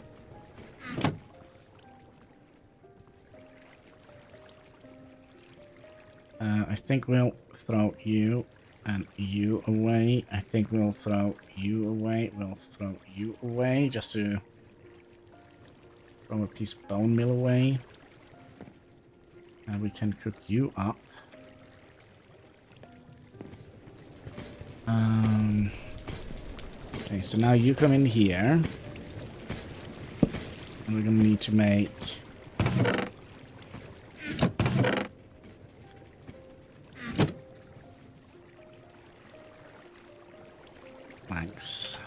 I think we'll throw you and you away. I think we'll throw you away. We'll throw you away just to throw a piece of bone meal away. And we can cook you up. Okay, so now you come in here. And we're going to need to make planks.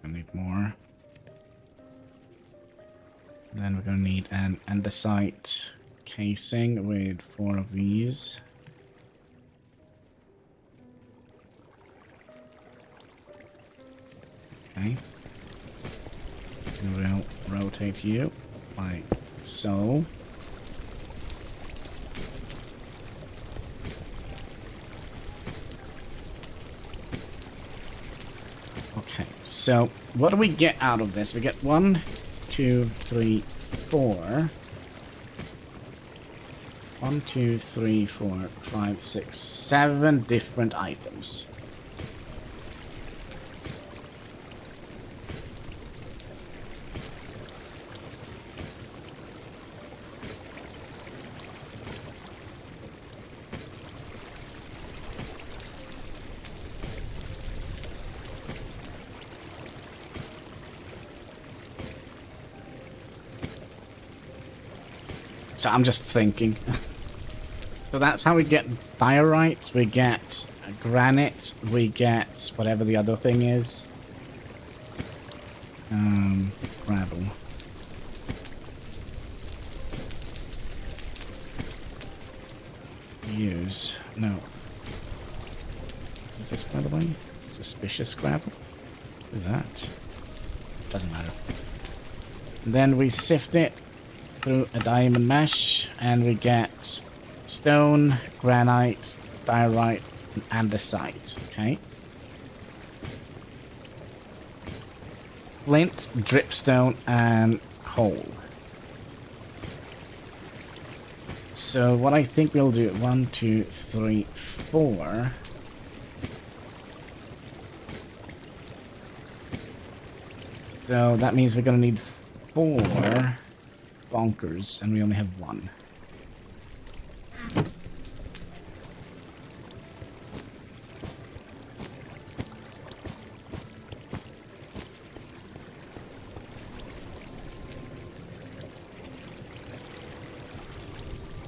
I need more. Then we're going to need an andesite casing with 4 of these. Okay. And we'll rotate you like so. Okay, so what do we get out of this? We get 1, 2, 3, 4. 1, 2, 3, 4, 5, 6, 7 different items. So I'm just thinking. So that's how we get diorite, we get granite, we get whatever the other thing is. Gravel. Use. No. Is this, by the way? Suspicious gravel? What is that? Doesn't matter. And then we sift it through a diamond mesh, and we get stone, granite, diorite, and andesite. Okay. Flint, dripstone, and coal. So what I think we'll do, 1, 2, 3, 4. So that means we're gonna need 4 bonkers, and we only have 1.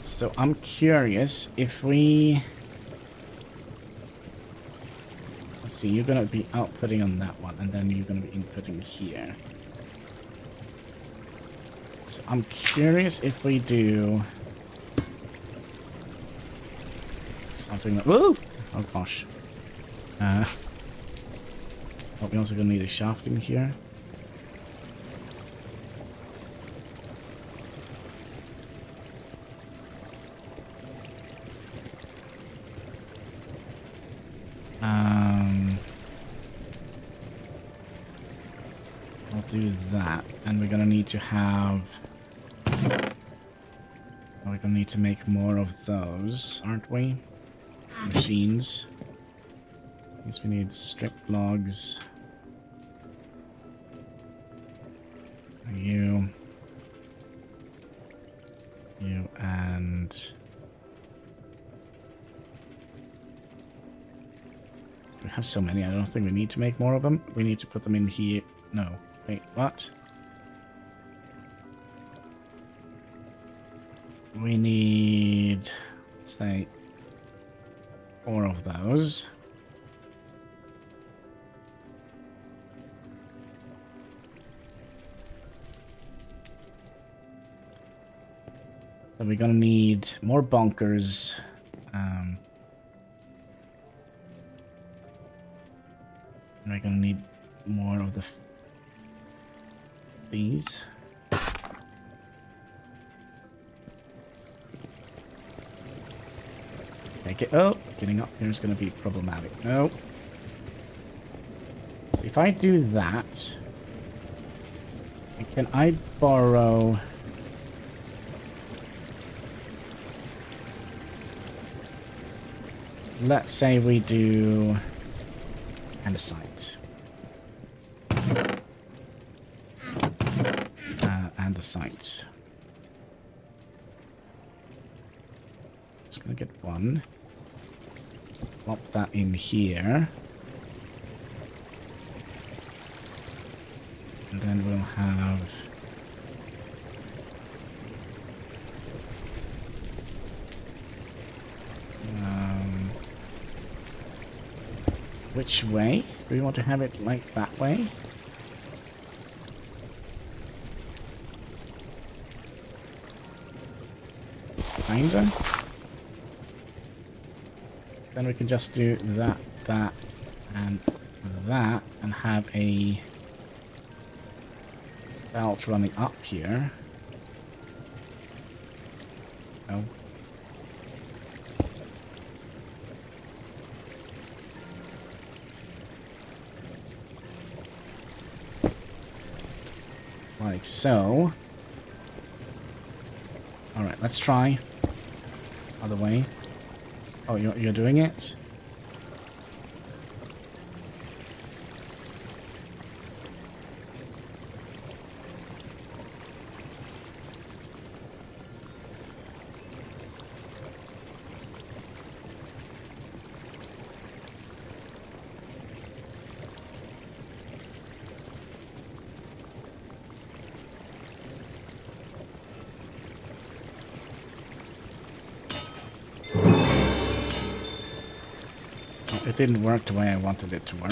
So I'm curious if we... Let's see, you're going to be outputting on that one, and then you're going to be inputting here. So I'm curious if we do something like... Whoa! Oh gosh. Oh, we're also going to need a shafting here. I'll do that, and we're gonna need to have... We're gonna need to make more of those, aren't we? Machines. I guess we need strip logs. You, and... We have so many, I don't think we need to make more of them. We need to put them in here. No. Wait, what? We need, say, 4 of those. So we're gonna need more bunkers. And we're gonna need more of the these. Okay, getting up here is gonna be problematic. No. So if I do that, can I borrow? Let's say we do andesite. Andesite. Just gonna get one. Plop that in here. And then we'll have... which way? Do we want to have it like that way? Kinda. Then we can just do that, that, and that, and have a belt running up here. Oh. Like so. Alright, let's try. Other way. Oh, you're doing it? It didn't work the way I wanted it to work.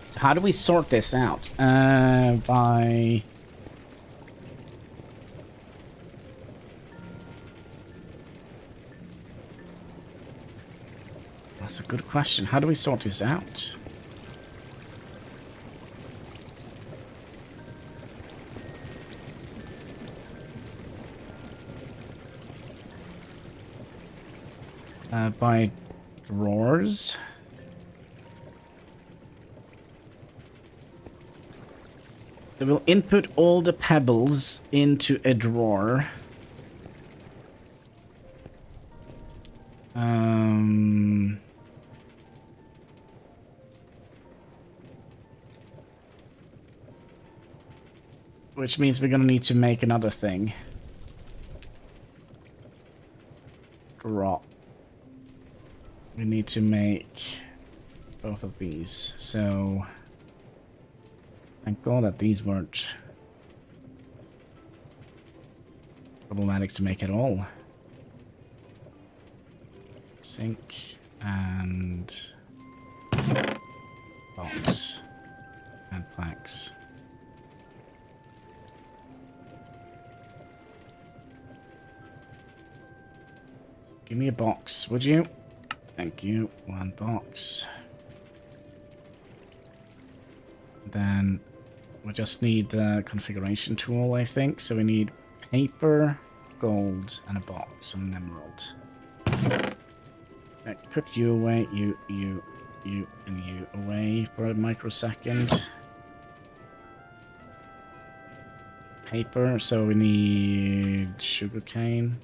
So how do we sort this out? By... That's a good question. How do we sort this out? By drawers? So we'll input all the pebbles into a drawer. Which means we're gonna need to make another thing. Drop. We need to make both of these. So thank God that these weren't problematic to make at all. Sink and box and planks. Give me a box, would you? Thank you. One box. Then we just need the configuration tool, I think. So we need paper, gold, and a box, and an emerald. Right, put you away, you, and you away for a microsecond. Paper, so we need sugarcane.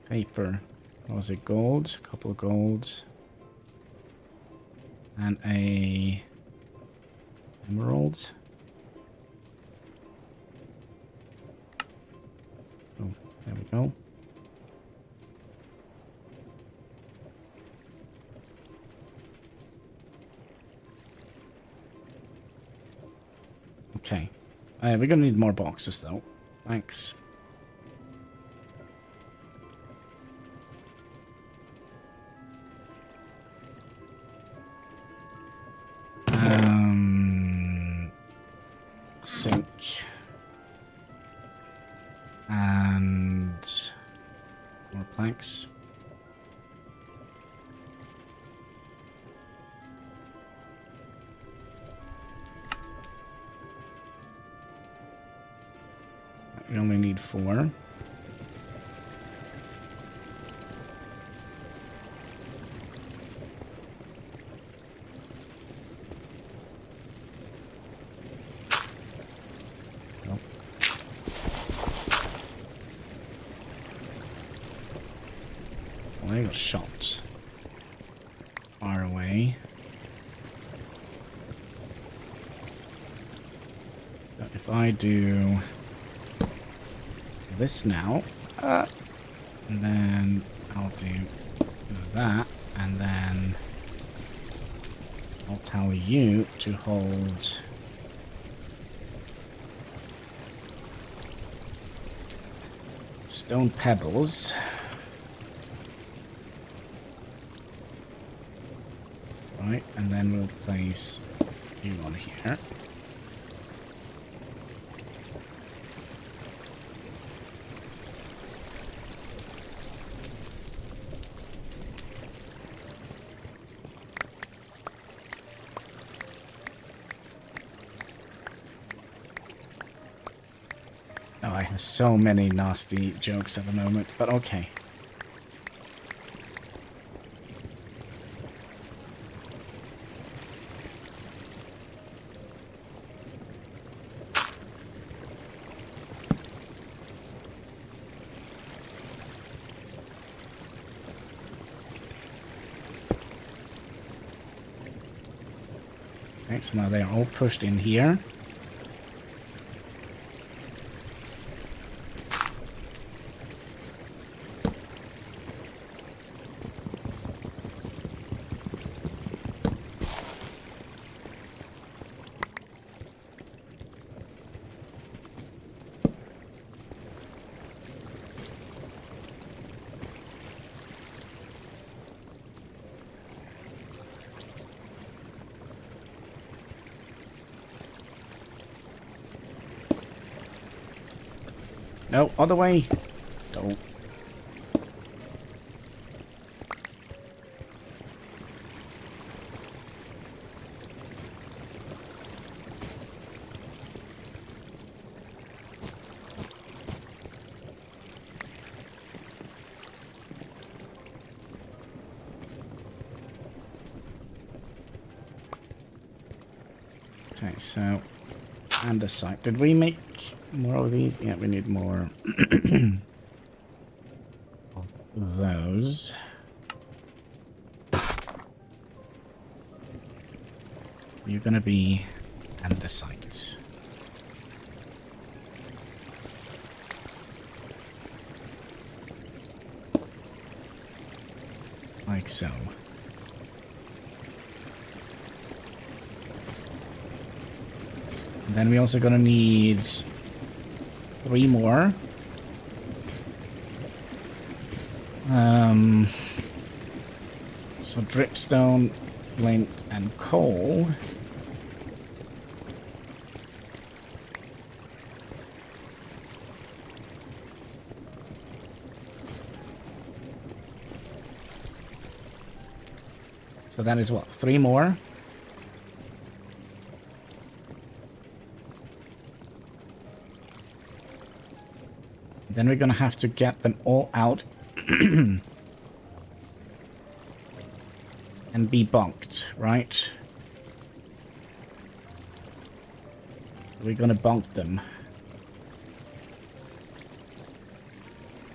Paper. What was it? Gold? A couple of golds. And a emerald. Oh, there we go. Okay. We're gonna need more boxes though. Thanks. Sink. And more planks. We only need 4. I got shot far away. So if I do this now, and then I'll do that, and then I'll tell you to hold stone pebbles. Right, and then we'll place you on here. Oh, I have so many nasty jokes at the moment, but okay. Okay, so now they are all pushed in here. No, other way. Don't. Okay, so andesite. Did we make more of these? Yeah, we need more of those. You're gonna be andesite. Like so. And then we're also gonna need 3 more. So dripstone, flint, and coal. So that is what, 3 more? Then we're gonna have to get them all out and be bunked, right? We're gonna bunk them.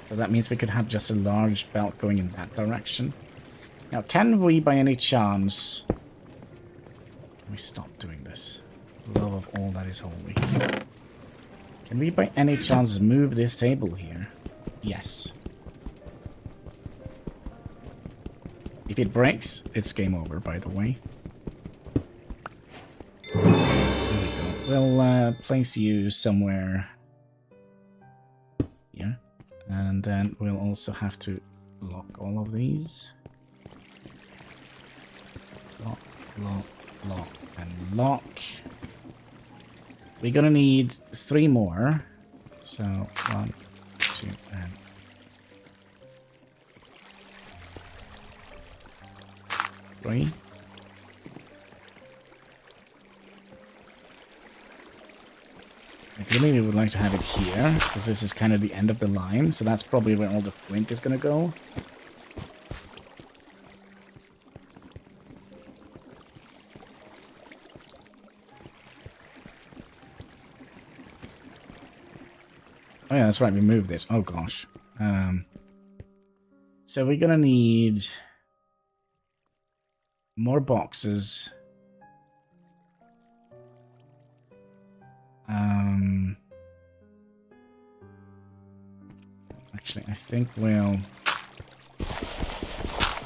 So that means we could have just a large belt going in that direction. Now, can we, by any chance... Can we stop doing this? Love of all that is holy. Can we, by any chance, move this table here? Yes. If it breaks, it's game over, by the way. There we go. We'll place you somewhere here. And then we'll also have to lock all of these. Lock, lock, lock, and lock. We're gonna need 3 more. So 1, 2, and 3. Ideally, we would like to have it here, because this is kind of the end of the line, so that's probably where all the flint is gonna go. Oh yeah, that's right, we moved it. Oh gosh. So we're gonna need more boxes. Actually, I think we'll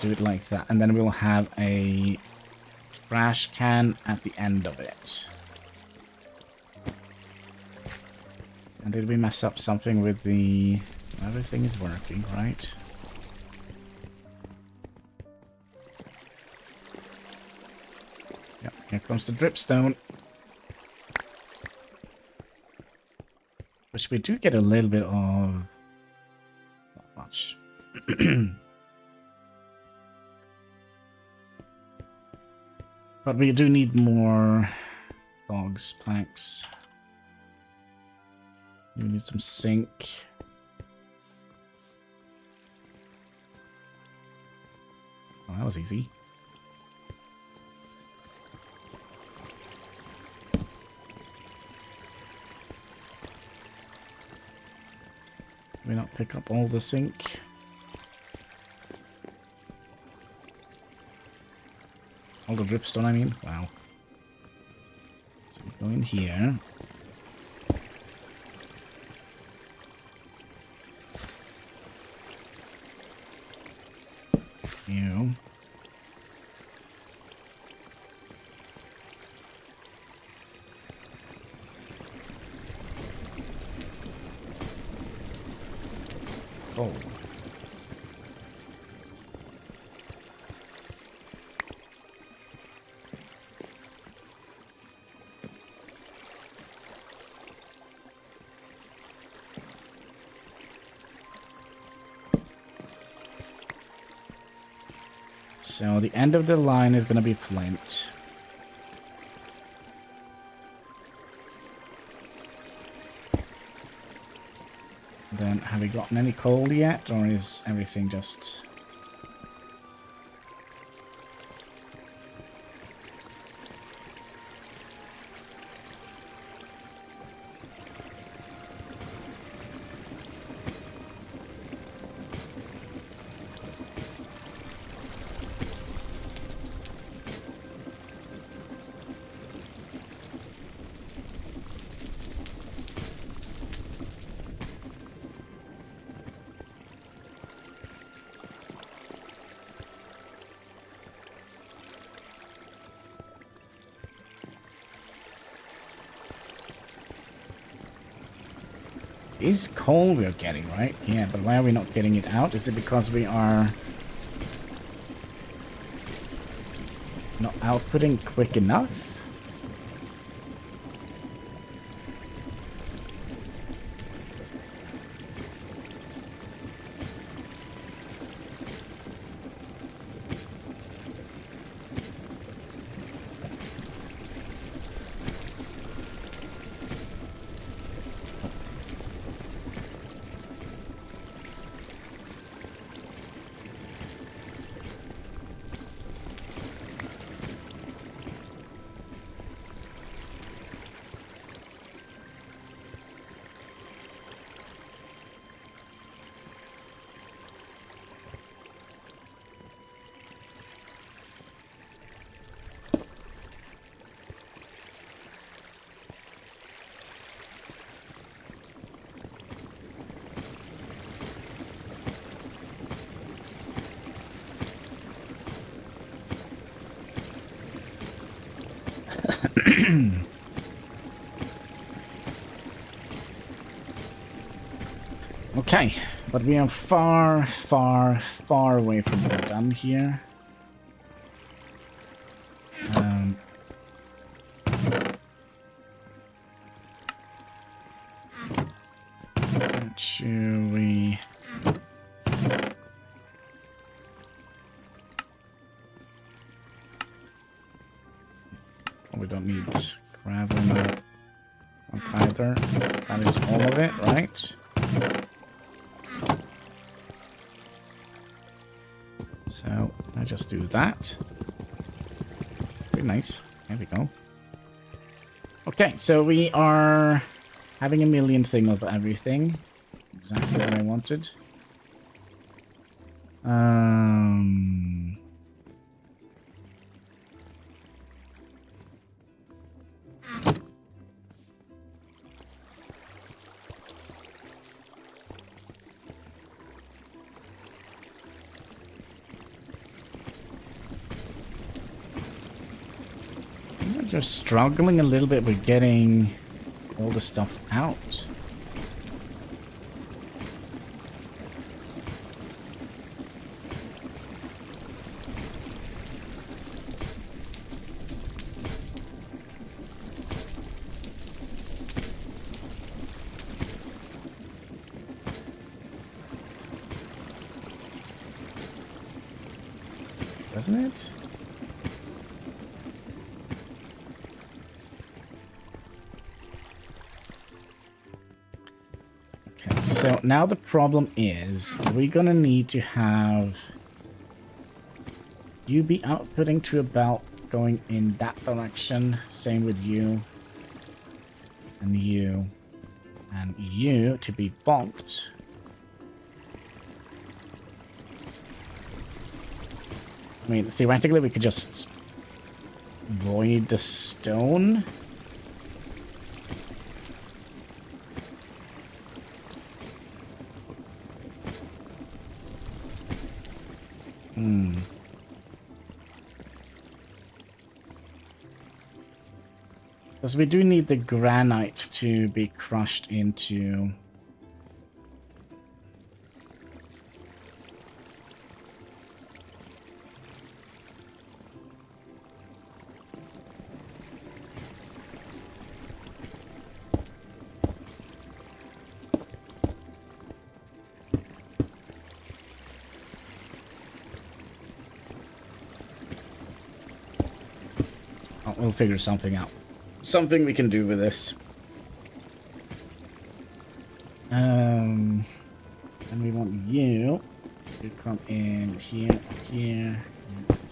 do it like that, and then we'll have a trash can at the end of it. And did we mess up something with the... Everything is working, right? Yep, here comes the dripstone. Which we do get a little bit of... Not much. But we do need more logs, planks. We need some zinc. Oh, that was easy. Can we not pick up all the zinc? All the dripstone, I mean? Wow. So we go in here. You. Oh. So the end of the line is going to be flint. Then, have we gotten any coal yet, or is everything just... Is coal we're getting, right? Yeah, but why are we not getting it out? Is it because we are not outputting quick enough? Okay, but we are far, far, far away from being done here. Should we... Oh, we don't need gravel now. Either. That is all of it, right? So I just do that. Pretty nice. There we go. Okay, so we are having a million thing of everything. Exactly what I wanted. Just struggling a little bit with getting all the stuff out. Doesn't it? So now the problem is, we're gonna need to have you be outputting to about going in that direction. Same with you. And you. And you to be bonked. I mean, theoretically we could just void the stone. Because we do need the granite to be crushed into... Oh, we'll figure something out. Something we can do with this. And we want you to come in here, here,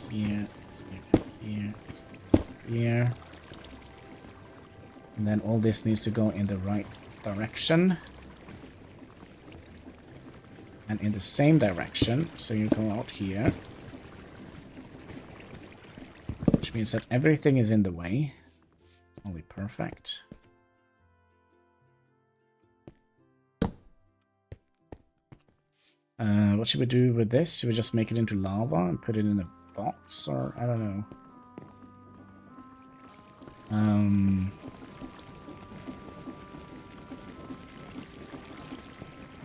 here, here, here. And then all this needs to go in the right direction. And in the same direction, so you go out here. Which means that everything is in the way. Only perfect. What should we do with this? Should we just make it into lava and put it in a box? Or, I don't know.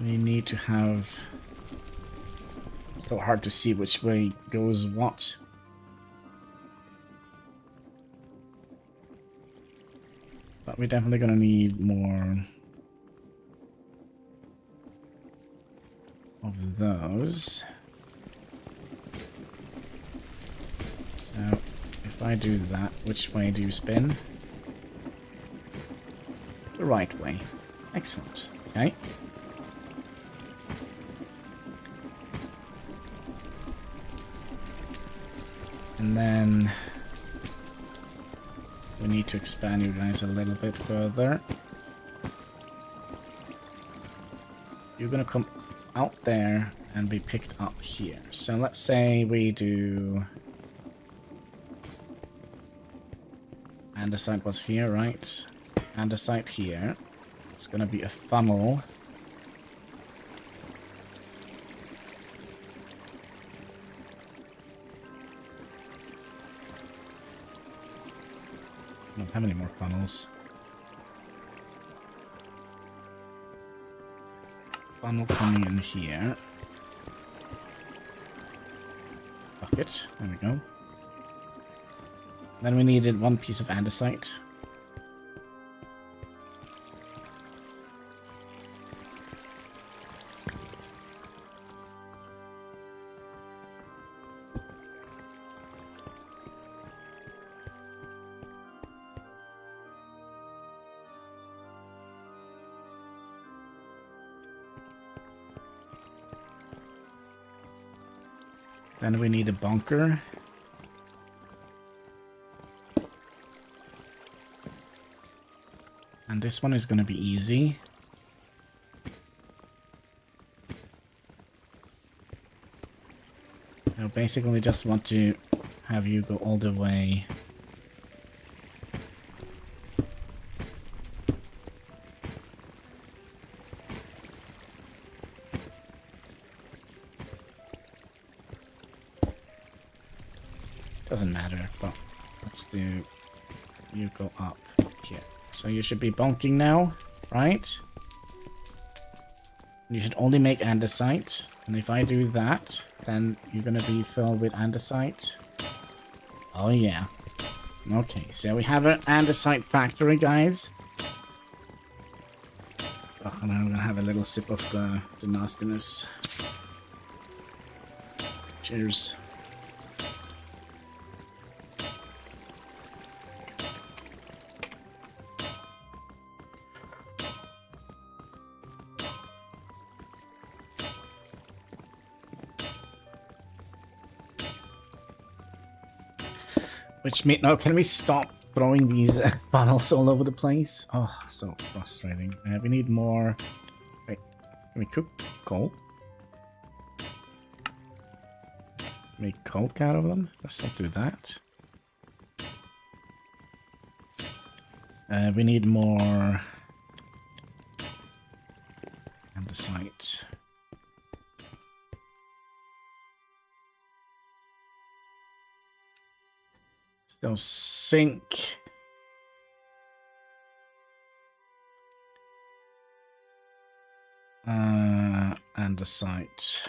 We need to have... It's so hard to see which way goes what. But we're definitely gonna need more of those. So if I do that, which way do you spin? The right way. Excellent. Okay. And then we need to expand you guys a little bit further. You're gonna come out there and be picked up here. So let's say we do... Andesite was here, right? Andesite here. It's gonna be a funnel. I don't have any more funnels. Funnel coming in here. Bucket. There we go. Then we needed one piece of andesite. Then we need a bunker. And this one is going to be easy. So basically we just want to have you go all the way. Doesn't matter, but let's do you go up here. So you should be bonking now, right? You should only make andesite. And if I do that, then you're gonna be filled with andesite. Oh yeah. Okay, so we have an andesite factory, guys. Oh, and I'm gonna have a little sip of the nastiness. Cheers. Which means, now can we stop throwing these funnels all over the place? Oh, so frustrating. We need more. Wait, can we cook coal? Make coke out of them? Let's not do that. We need more andesite. Still sink. Andesite.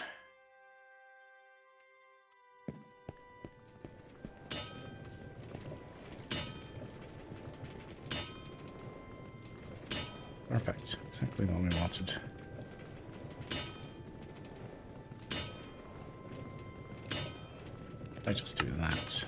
Perfect. Exactly what we wanted. I just do that.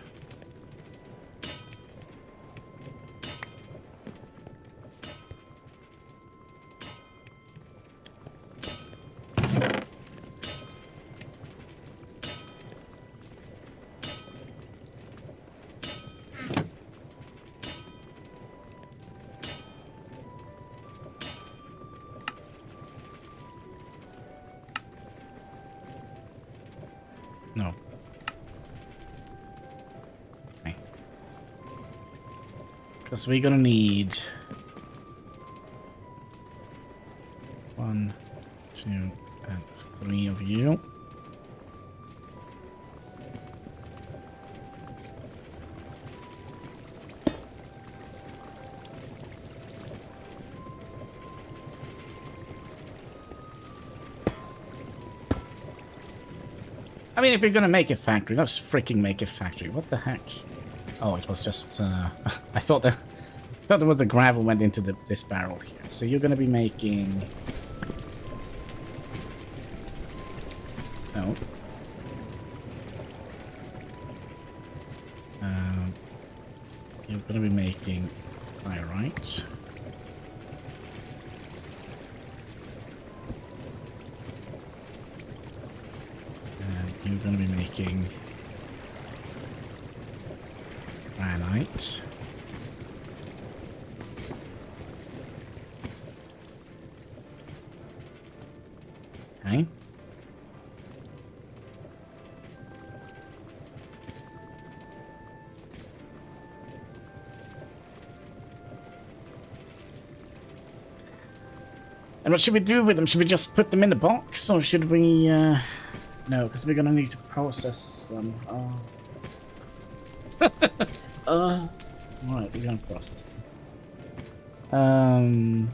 No. Okay. Because we're gonna need 1, 2, and 3 of you. I mean, if you're gonna make a factory, let's freaking make a factory. What the heck? Oh, it was just, I thought there was the gravel went into this barrel here. So you're gonna be making... No. You're gonna be making pyrite. And you're gonna be making granite. Okay. And what should we do with them? Should we just put them in the box, or should we, no, because we're gonna need to process them. Alright, we're gonna process them.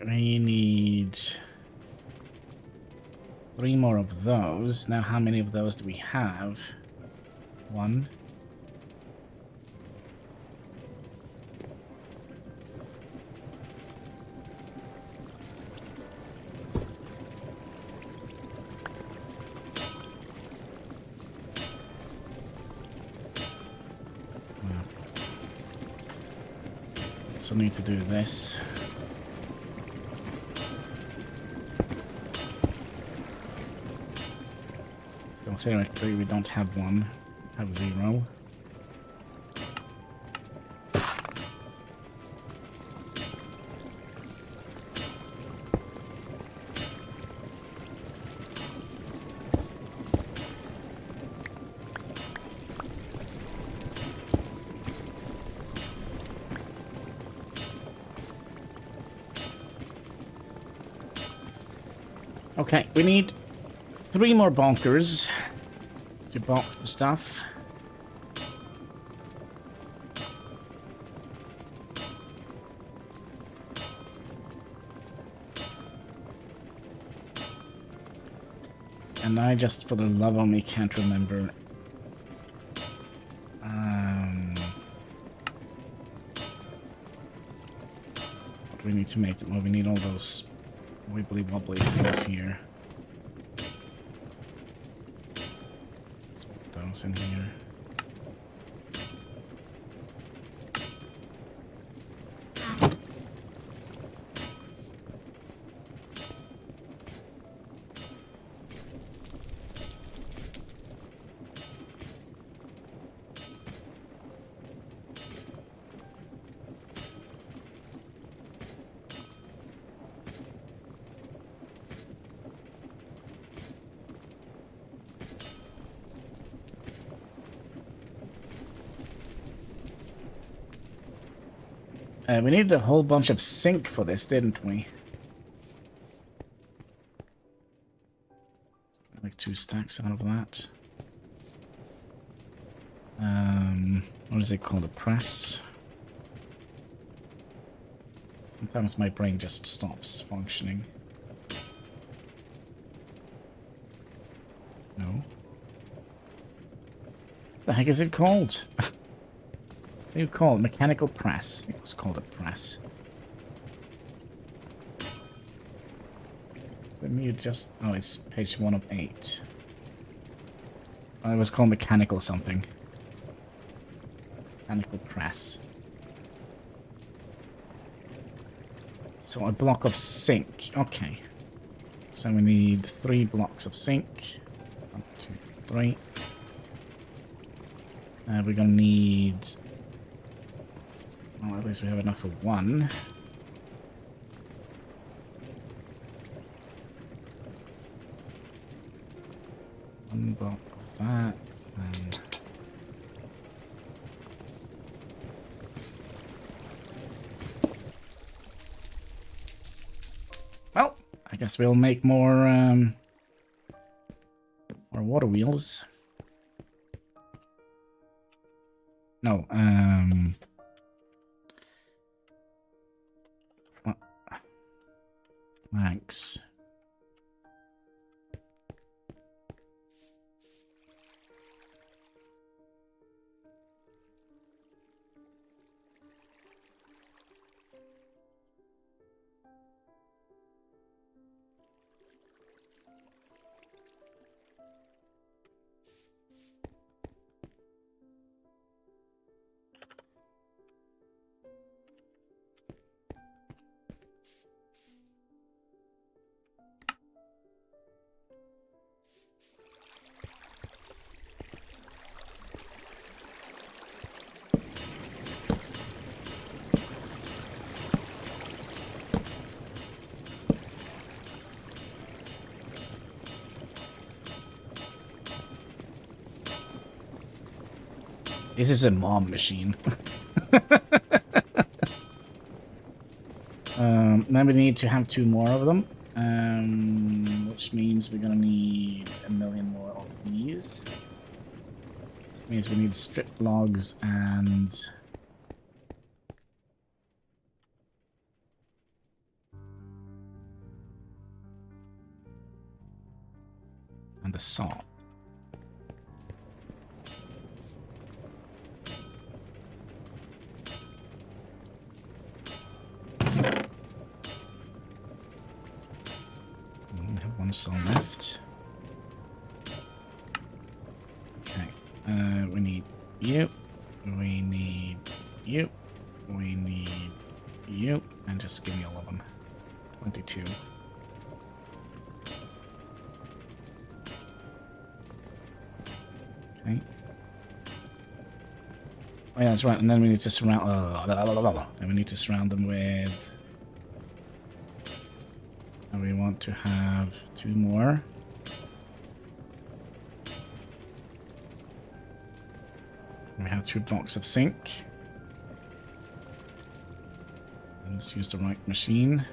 We need 3 more of those. Now, how many of those do we have? 1. So need to do this. Theoretically, we don't have 1. We have 0. Okay, we need 3 more bunkers to bulk the stuff. And I just, for the love of me, can't remember. What do we need to make them? Well, we need all those wibbly wobbly things here. Let's put those in here. We needed a whole bunch of zinc for this, didn't we? Like 2 stacks out of that. What is it called? A press? Sometimes my brain just stops functioning. No. The heck is it called? What do you call it? Mechanical press. It was called a press. Let me just... Oh, it's page 1 of 8. Oh, it was called mechanical something. Mechanical press. So a block of zinc. Okay. So we need 3 blocks of zinc. 1, 2, 3. We're gonna need... Well, at least we have enough for 1. One block of that, and... Well, I guess we'll make more water wheels. No, what? Thanks. This is a mob machine. Now we need to have 2 more of them, which means we're gonna need 1 million more of these. Which means we need strip logs and the saw. One saw left. Okay. We need you. We need you. We need you. And just give me all of them. 22. Okay. Oh yeah, that's right. And then we need to surround. And we need to surround them with. And we want to have 2 more. We have 2 blocks of zinc. And let's use the right machine.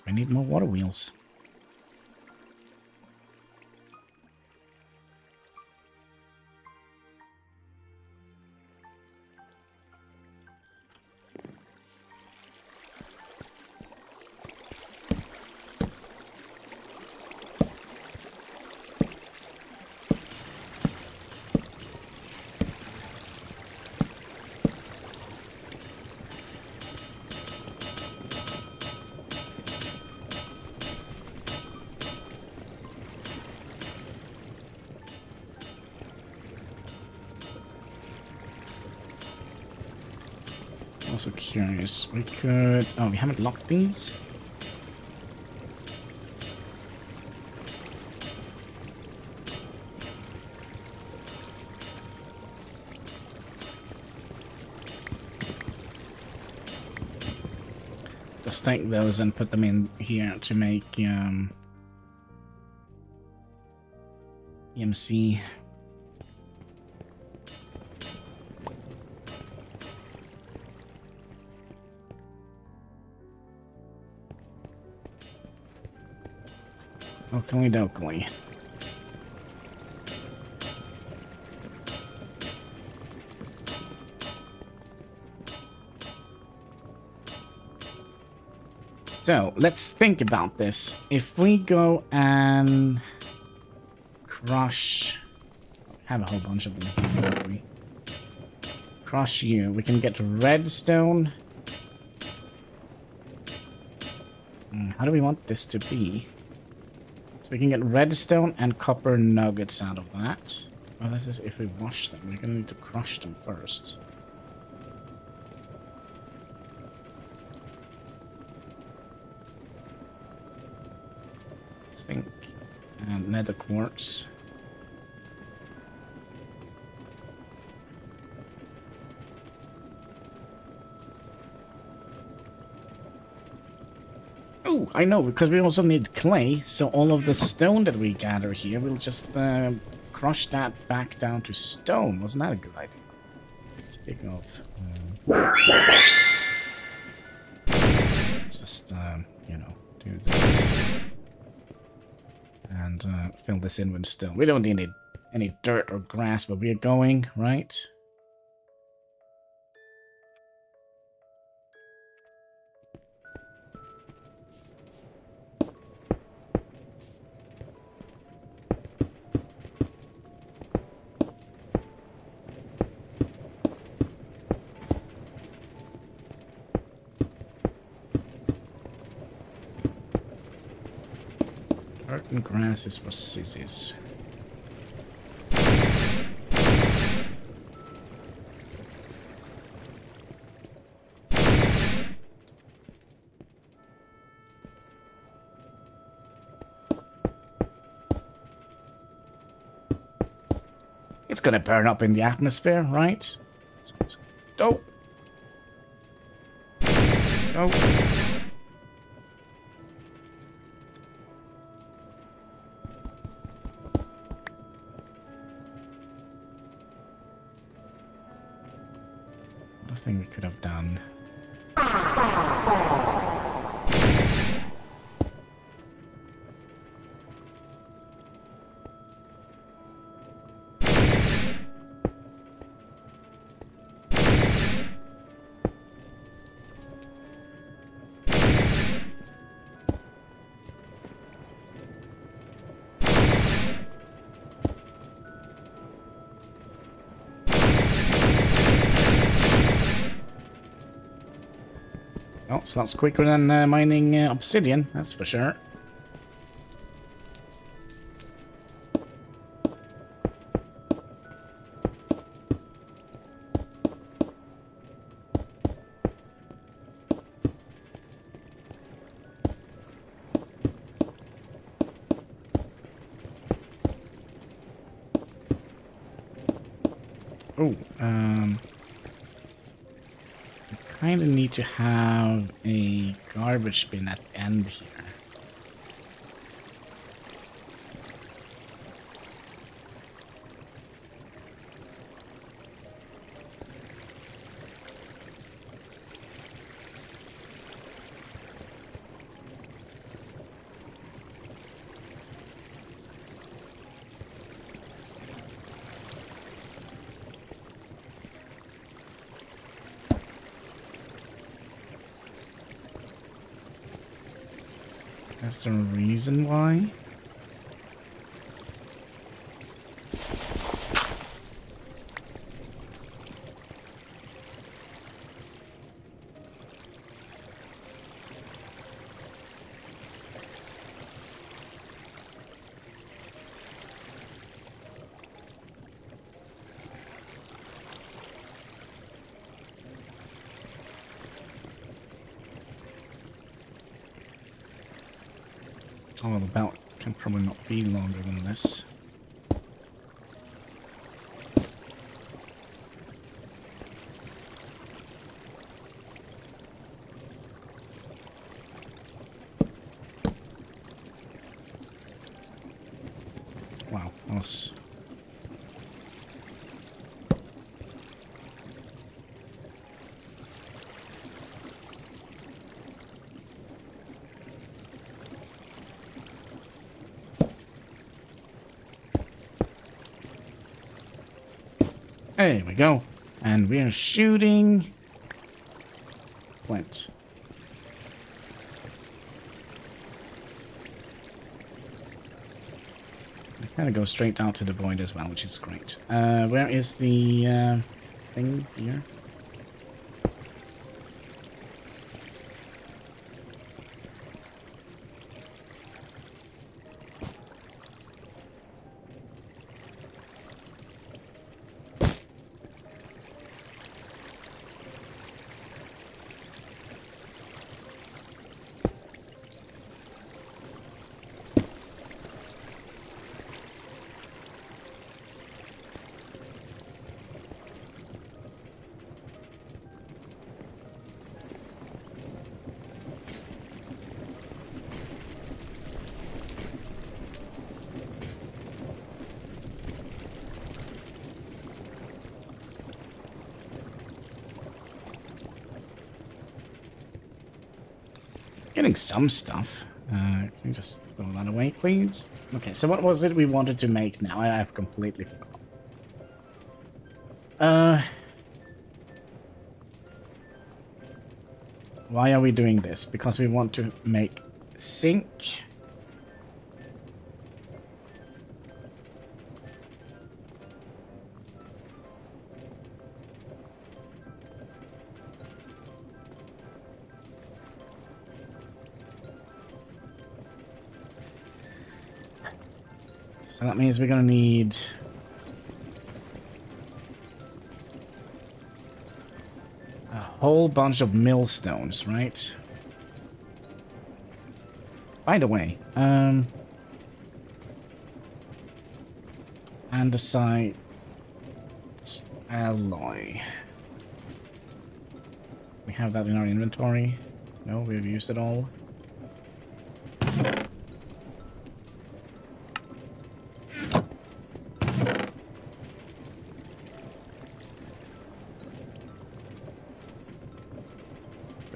I need more water wheels. Also curious, we could... Oh, we haven't locked these? Just take those and put them in here to make EMC. Oakley dokley. So, let's think about this. If we go and crush... have a whole bunch of them here, don't we? Crush you. We can get redstone. How do we want this to be? So we can get redstone and copper nuggets out of that. Well, this is if we wash them. We're going to need to crush them first. Zinc and nether quartz. Oh, I know, because we also need clay, so all of the stone that we gather here, we'll just crush that back down to stone. Wasn't that a good idea? Speaking of... let's just, you know, do this. And fill this in with stone. We don't need any dirt or grass, but we're going, right? Dirt and grass is for sissies. It's gonna burn up in the atmosphere, right? Don't. Go. Nothing we could have done. Oh, so that's quicker than mining obsidian, that's for sure. Oh, kind of need to have a garbage bin at the end here. That's the reason why. Oh, the belt can probably not be longer than this. Wow, that was... There we go. And we are shooting... Flint. It kind of goes straight down to the void as well, which is great. Where is the thing here? Getting some stuff. Can you just throw that away, please? Okay, so what was it we wanted to make now? I've completely forgotten. Why are we doing this? Because we want to make zinc. So that means we're gonna need a whole bunch of millstones, right? By the way, andesite alloy. We have that in our inventory. No, we've used it all.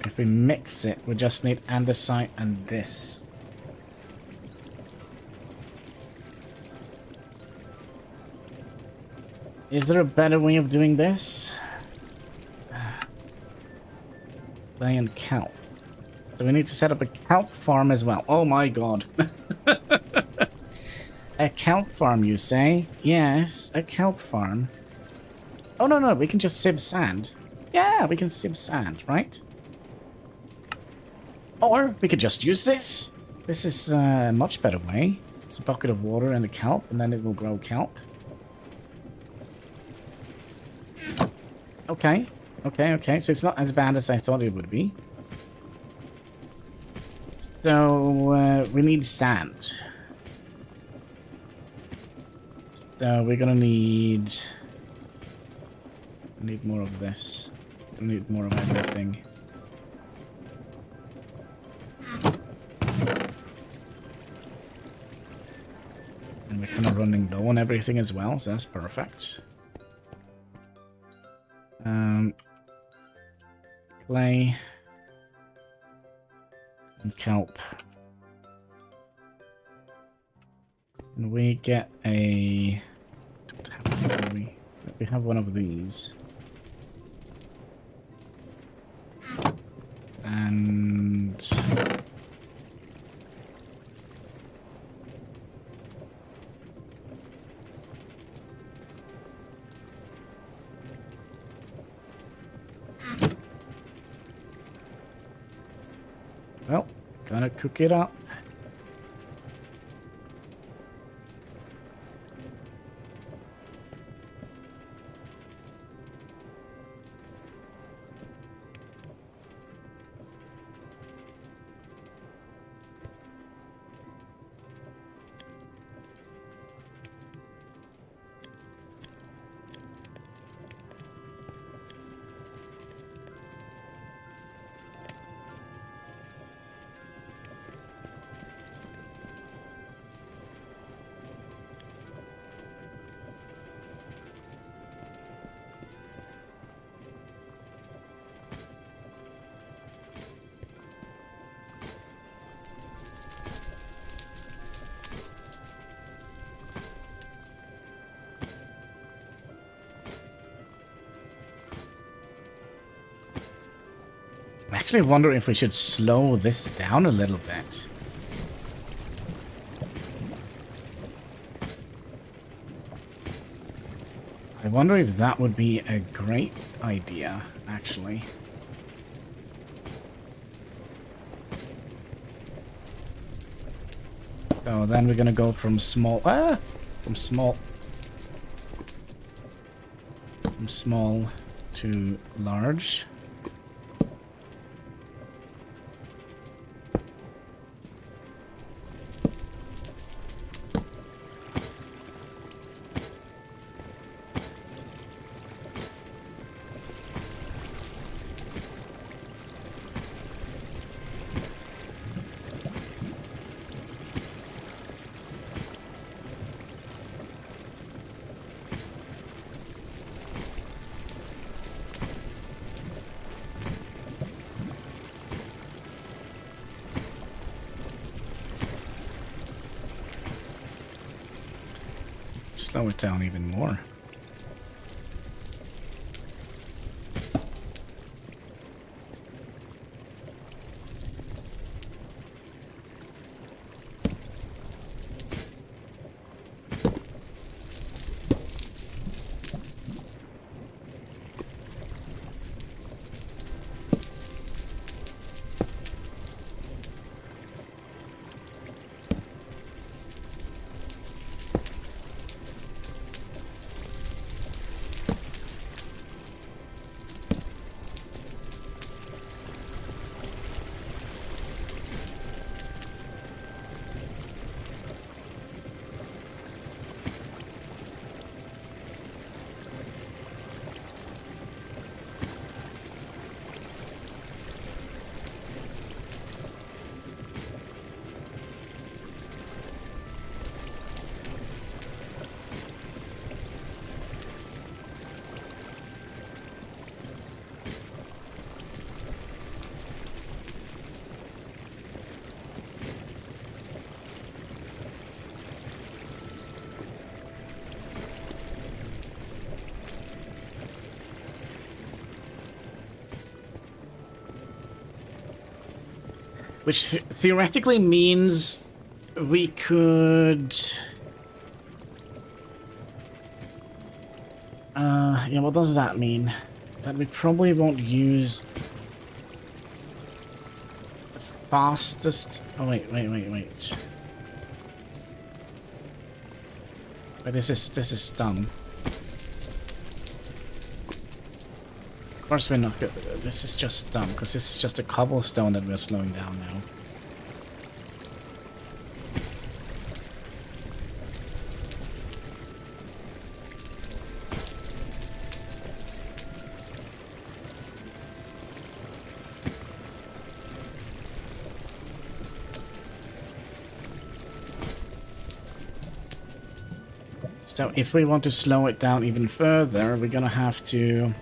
If we mix it, we just need andesite and this. Is there a better way of doing this? Clay and kelp. So we need to set up a kelp farm as well. Oh my god. A kelp farm, you say? Yes, a kelp farm. Oh no, no, we can just sieve sand. Yeah, we can sieve sand, right? Or we could just use this. This is a much better way. It's a bucket of water and a kelp, and then it will grow kelp. Okay, okay. So it's not as bad as I thought it would be. So we need sand. So we're gonna need more of this. We need more of everything. And we're kind of running low on everything as well, so that's perfect. Clay and kelp. And we get a... We have one of these. And... well, gotta cook it up. I actually wonder if we should slow this down a little bit. I wonder if that would be a great idea, actually. So then we're gonna go from small to large. slow it down even more. Which theoretically means we could... yeah, what does that mean? That we probably won't use the fastest... Oh, wait. But this is dumb. Of course we're not good. This is just dumb, because this is just a cobblestone that we're slowing down now. So if we want to slow it down even further, we're gonna have to...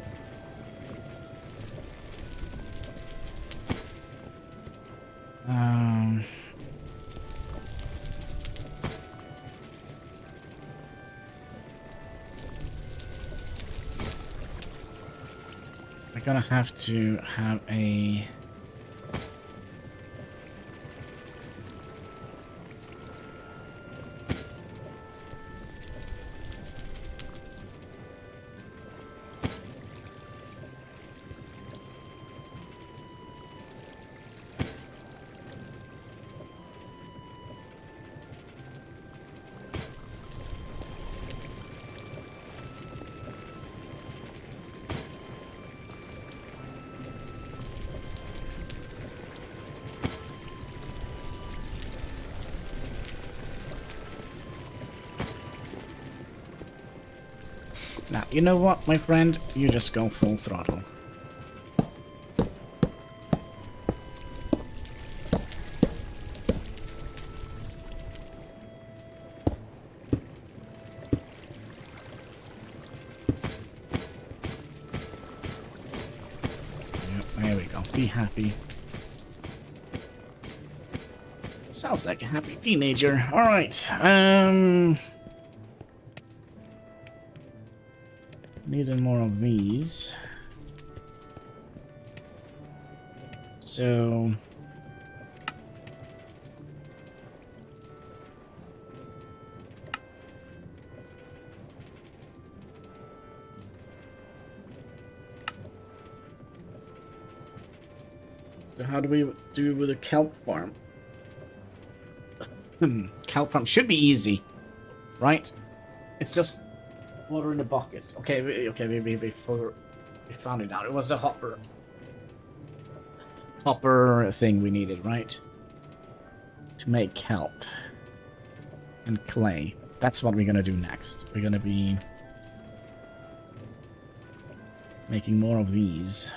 we're gonna have to have a... Now, you know what, my friend? You just go full throttle. Yep, there we go. Be happy. Sounds like a happy teenager. Alright, needed more of these. So... so how do we do with a kelp farm? Kelp farm should be easy, right? It's just water in a bucket. Okay, we found it out. It was a hopper thing we needed, right? To make kelp and clay. That's what we're gonna do next. We're gonna be making more of these.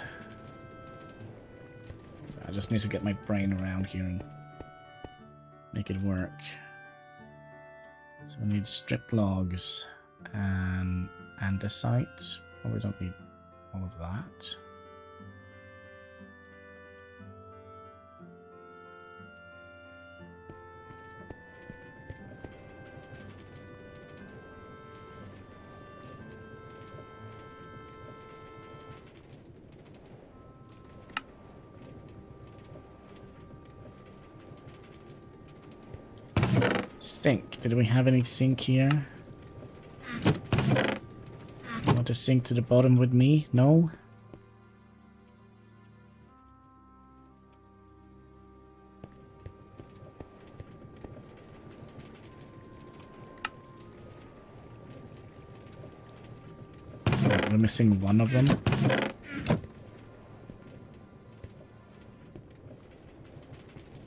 So I just need to get my brain around here and make it work. So we need stripped logs and andesite. Probably don't need all of that. Sink. Did we have any sink here? Want to sink to the bottom with me? No? We're missing one of them.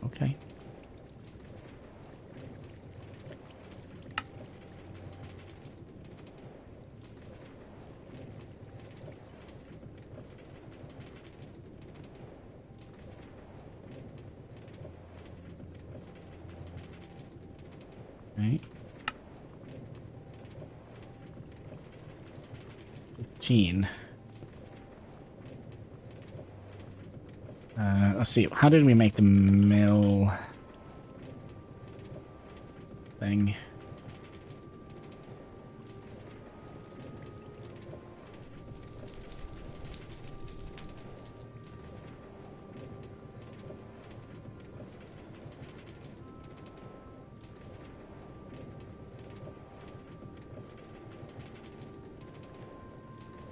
Okay. Right. 15. Let's see. How did we make the mill thing?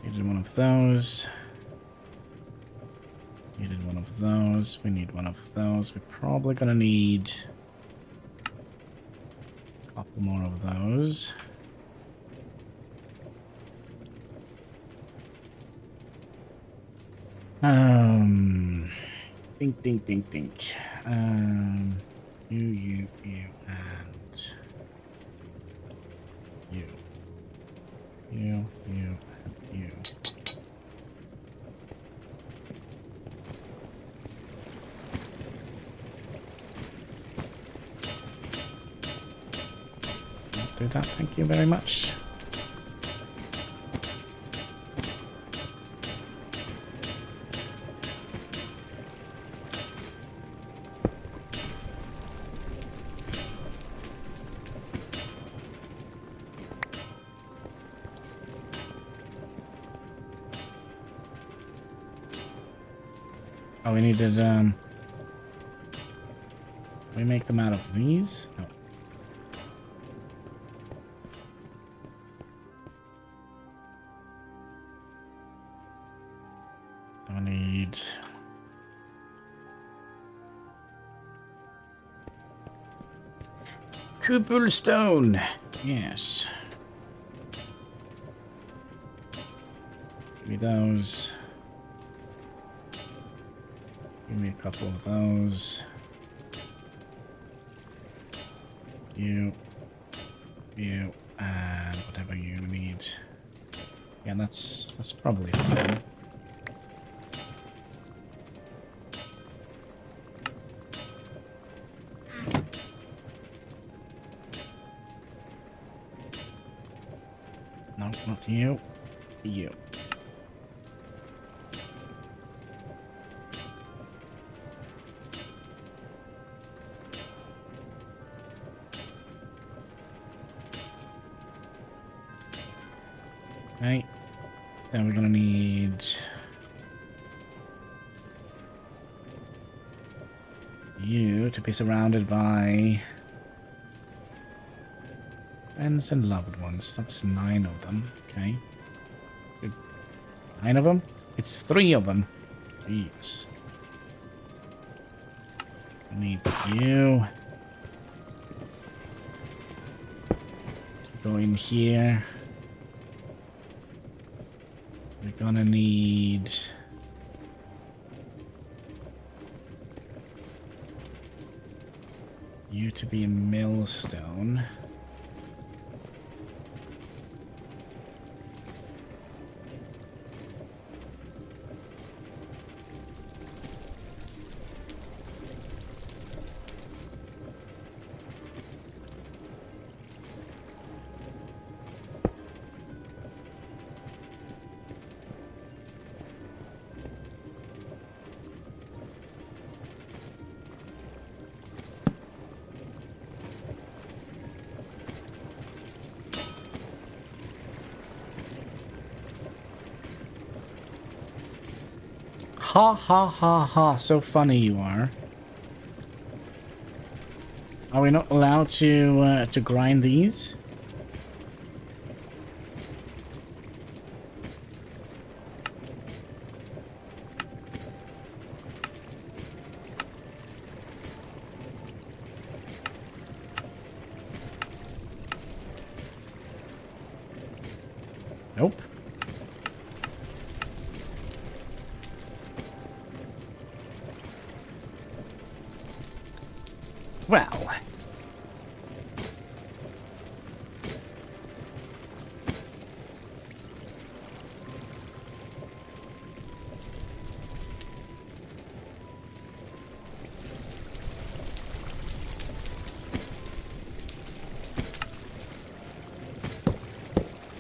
Needed one of those. Needed one of those. We need one of those. We're probably gonna need a couple more of those. Think. You, and you. You. I'll do that, thank you very much. Oh, we needed, we make them out of these? No. I need... cobblestone! Yes. Give me those. Give me a couple of those. You, and whatever you need. Yeah, that's probably fine. No, not you. You. Okay, then we're gonna need you to be surrounded by friends and loved ones. That's 9 of them. Okay. Good. 9 of them? It's 3 of them. Jeez. I need you. Go in here. We're gonna need you to be a millstone. Ha ha ha ha, so funny you are. Are we not allowed to grind these? Nope. Well.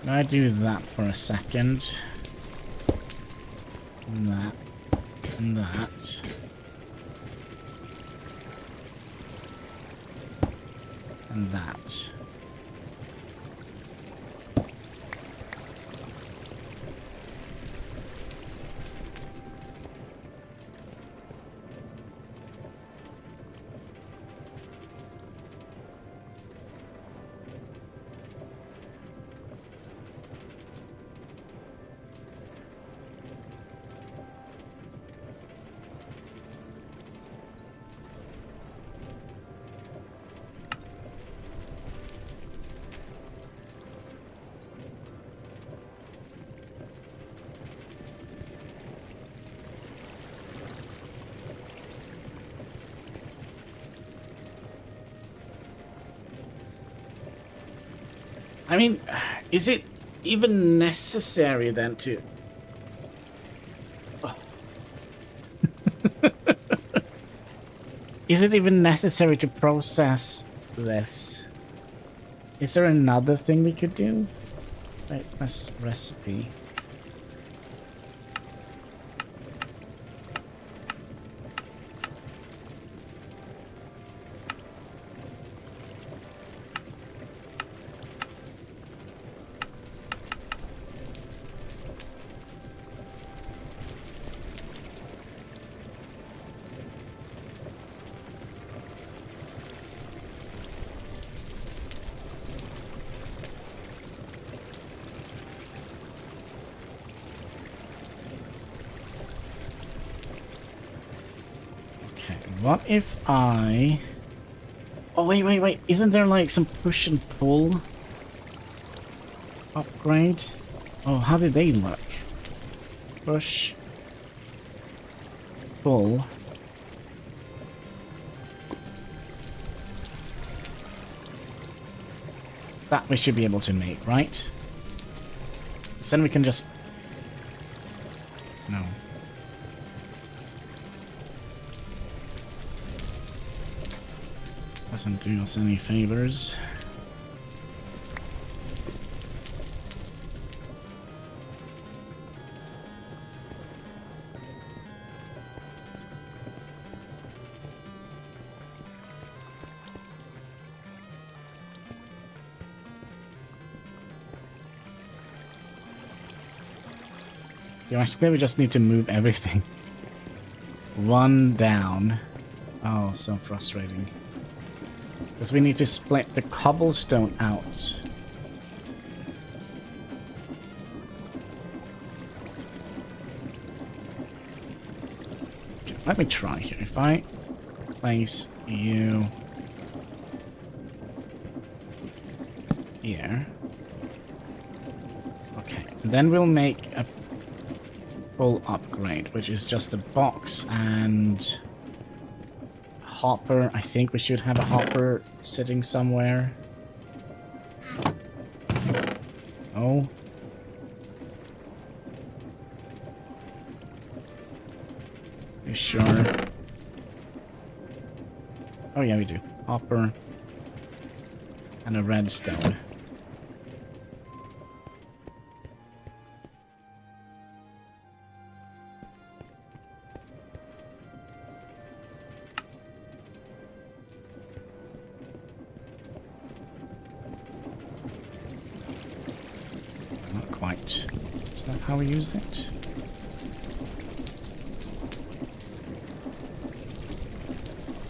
I do that for a second. And that. And that. And that. I mean, is it even necessary then to... Oh. Is it even necessary to process this? Is there another thing we could do? Right, press recipe. What if I... Oh, wait. Isn't there like some push and pull upgrade? Oh, how did they look? Push. Pull. That we should be able to make, right? So then we can just... No. Doesn't do us any favors. Yeah, actually, we just need to move everything. One down. Oh, so frustrating. Because we need to split the cobblestone out. Okay, let me try here. If I place you here. Okay, then we'll make a full upgrade, which is just a box and... hopper. I think we should have a hopper sitting somewhere. Oh. You sure? Oh yeah, we do. Hopper. And a redstone. Is that how we use it?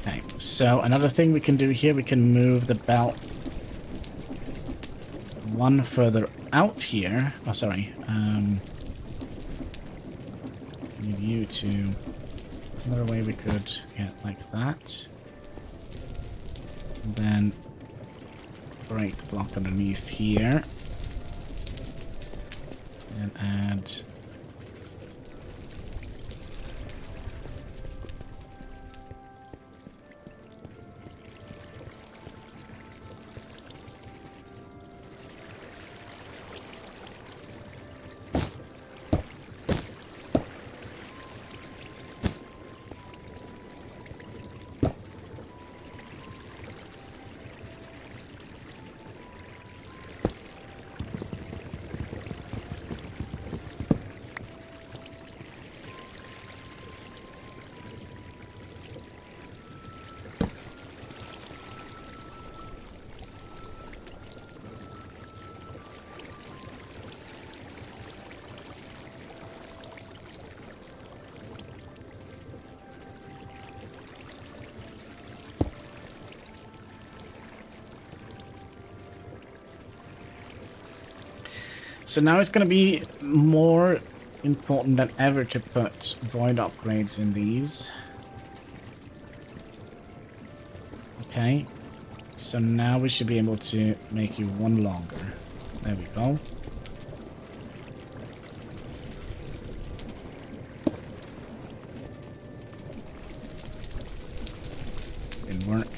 Okay, so another thing we can do here, we can move the belt one further out here. Oh, sorry. Need you to... There's another way we could get like that. And then break the block underneath here. And add... So now it's going to be more important than ever to put void upgrades in these. Okay. So now we should be able to make you one longer. There we go. Didn't work.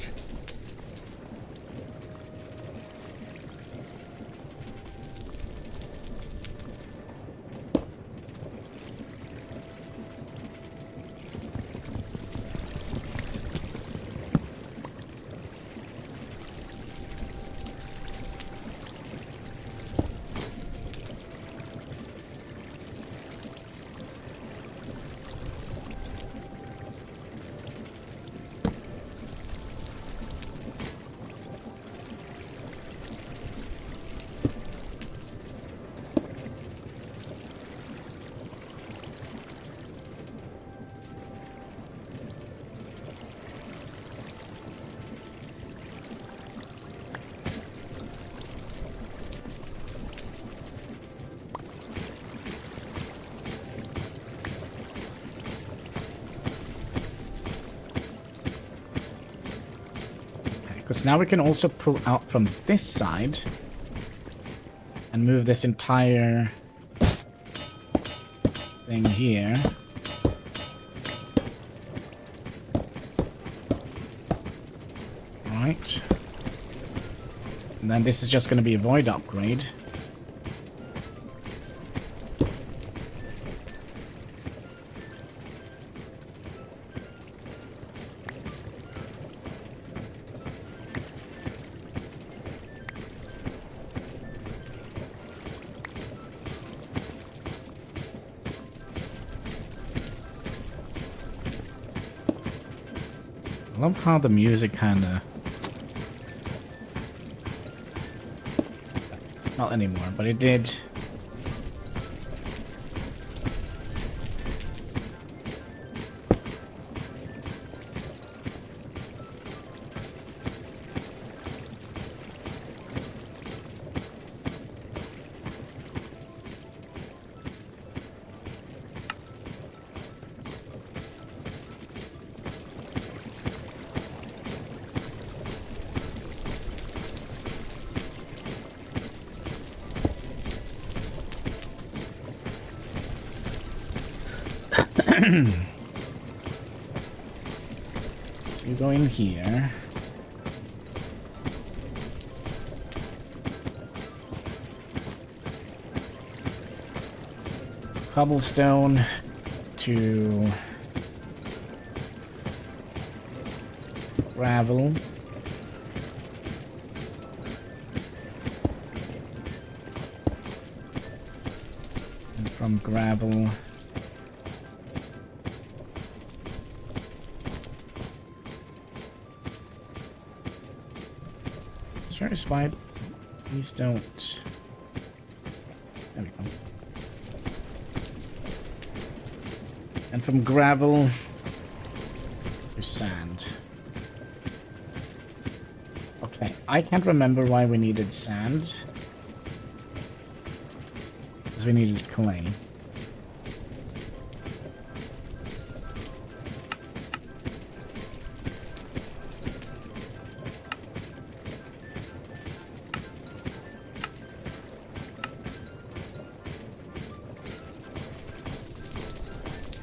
Because now we can also pull out from this side and move this entire thing here. Right. And then this is just going to be a void upgrade. I love how the music kinda... Not anymore, but it did. So you go in here. Cobblestone to gravel. And from gravel curious why these don't... There we go. And from gravel to sand. Okay, I can't remember why we needed sand. Because we needed clay.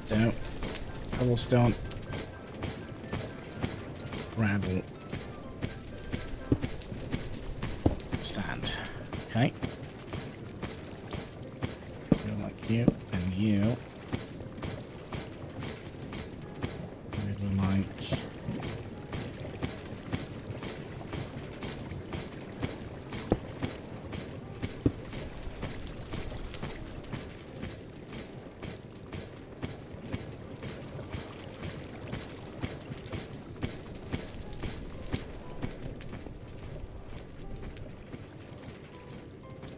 So, cobblestone. Gravel. Sand. Okay. Like you and you. Maybe like...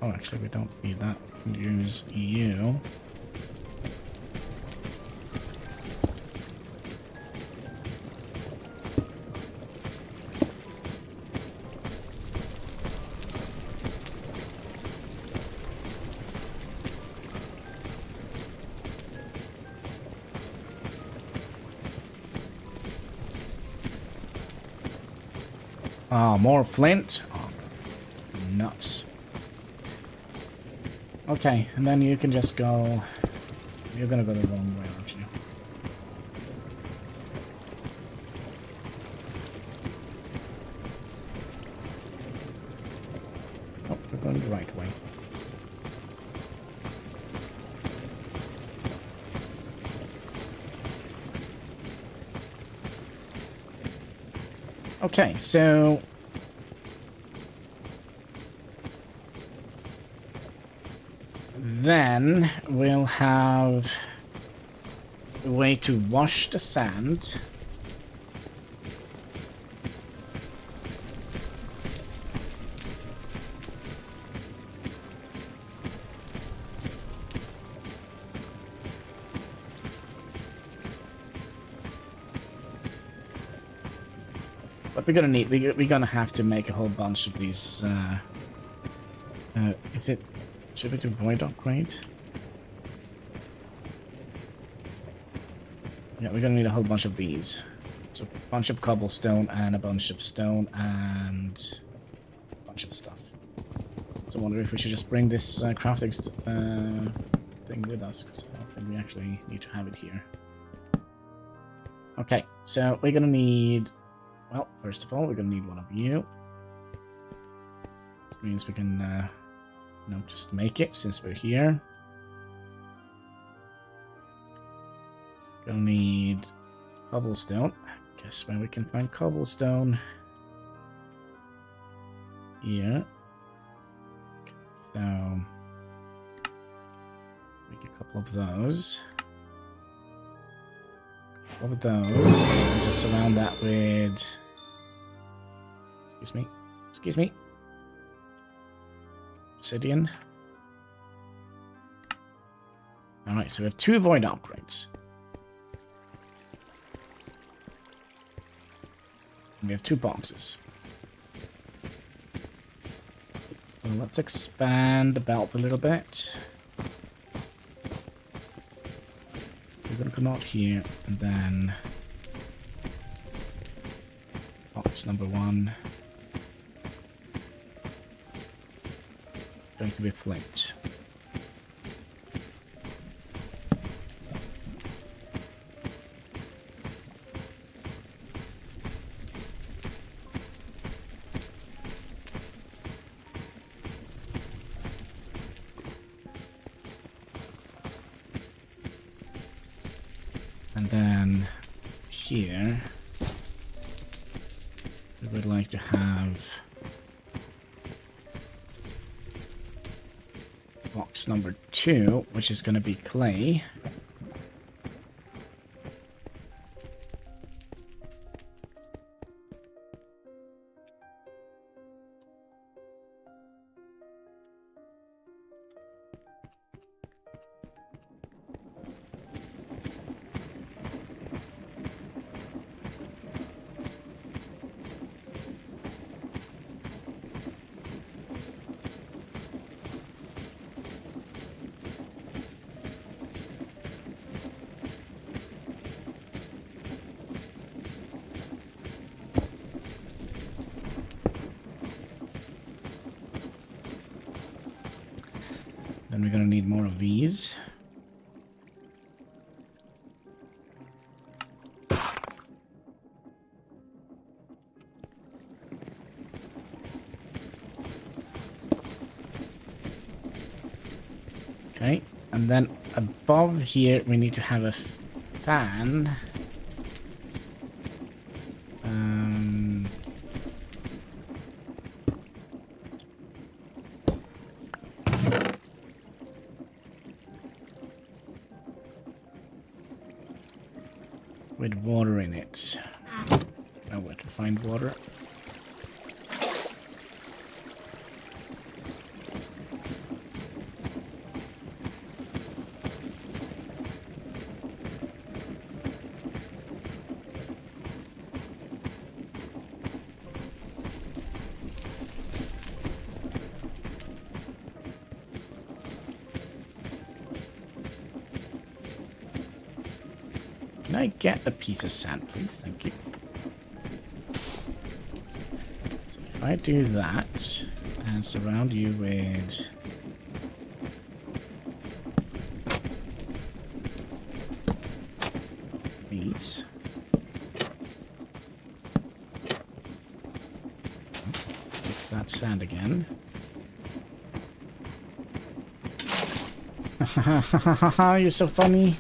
Oh, actually, we don't need that. We can use you. Oh, more flint? Oh, nuts. Okay, and then you can just go... You're gonna go the wrong way, aren't you? Oh, we're going the right way. Okay, so... Then we'll have a way to wash the sand. But we're gonna need, we're gonna have to make a whole bunch of these, is it, should we do void upgrade? Yeah, we're gonna need a whole bunch of these. So a bunch of cobblestone and a bunch of stone and a bunch of stuff. So I wonder if we should just bring this crafting thing with us, because I don't think we actually need to have it here. Okay, so we're gonna need... Well, first of all, we're gonna need one of you. Which means we can, you know, just make it since we're here. Gonna need cobblestone. Guess where we can find cobblestone. Here. Okay, so make a couple of those. Of those, and just surround that with... Excuse me. Obsidian. Alright, so we have 2 void upgrades. And we have 2 boxes. So let's expand the belt a little bit. We're gonna come out here, and then box number 1 is going to be flint. And then here, we would like to have box number 2, which is going to be clay. Then we're gonna need more of these. Okay, and then above here we need to have a fan. With water in it. Know where to find water. Can I get a piece of sand, please? Thank you. So if I do that and surround you with these. Pick that sand again. You're so funny.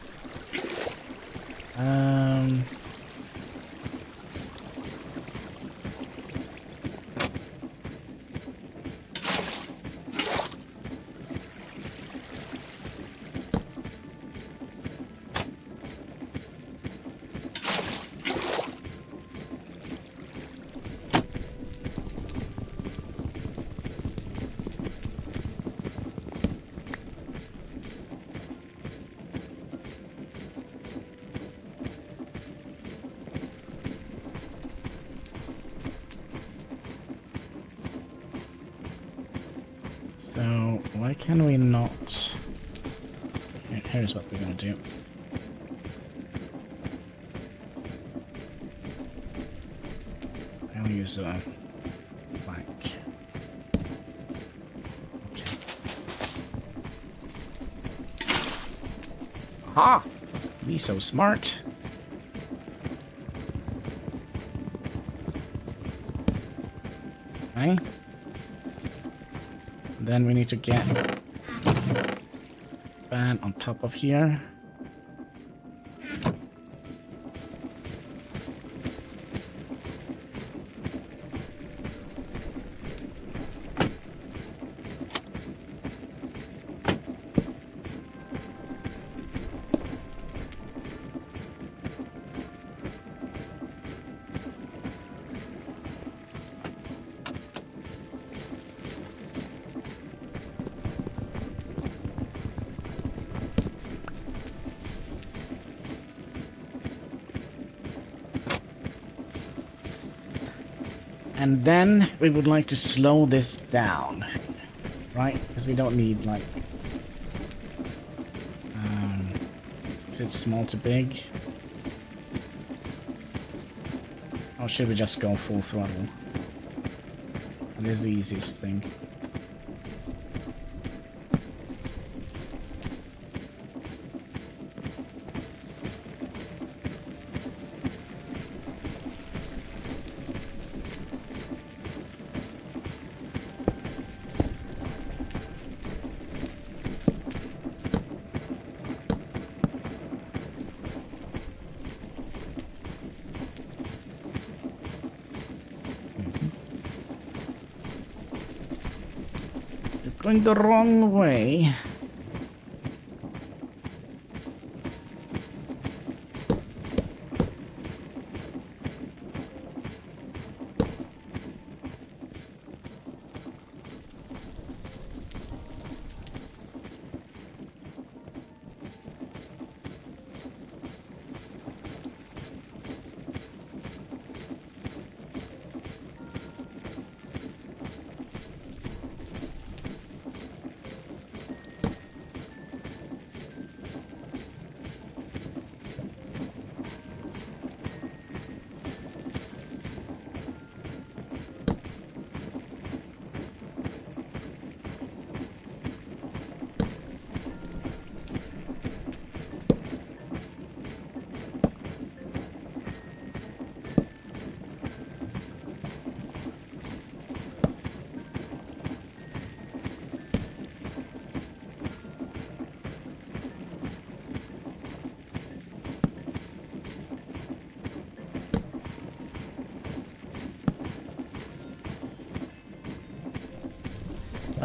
So, why can we not... Here's what we're going to do. I'll use a plank. Okay. Aha! Be so smart. Okay. Then we need to get fan on top of here. And then we would like to slow this down, right? Because we don't need like, is it small to big? Or should we just go full throttle? That is the easiest thing. Going the wrong way.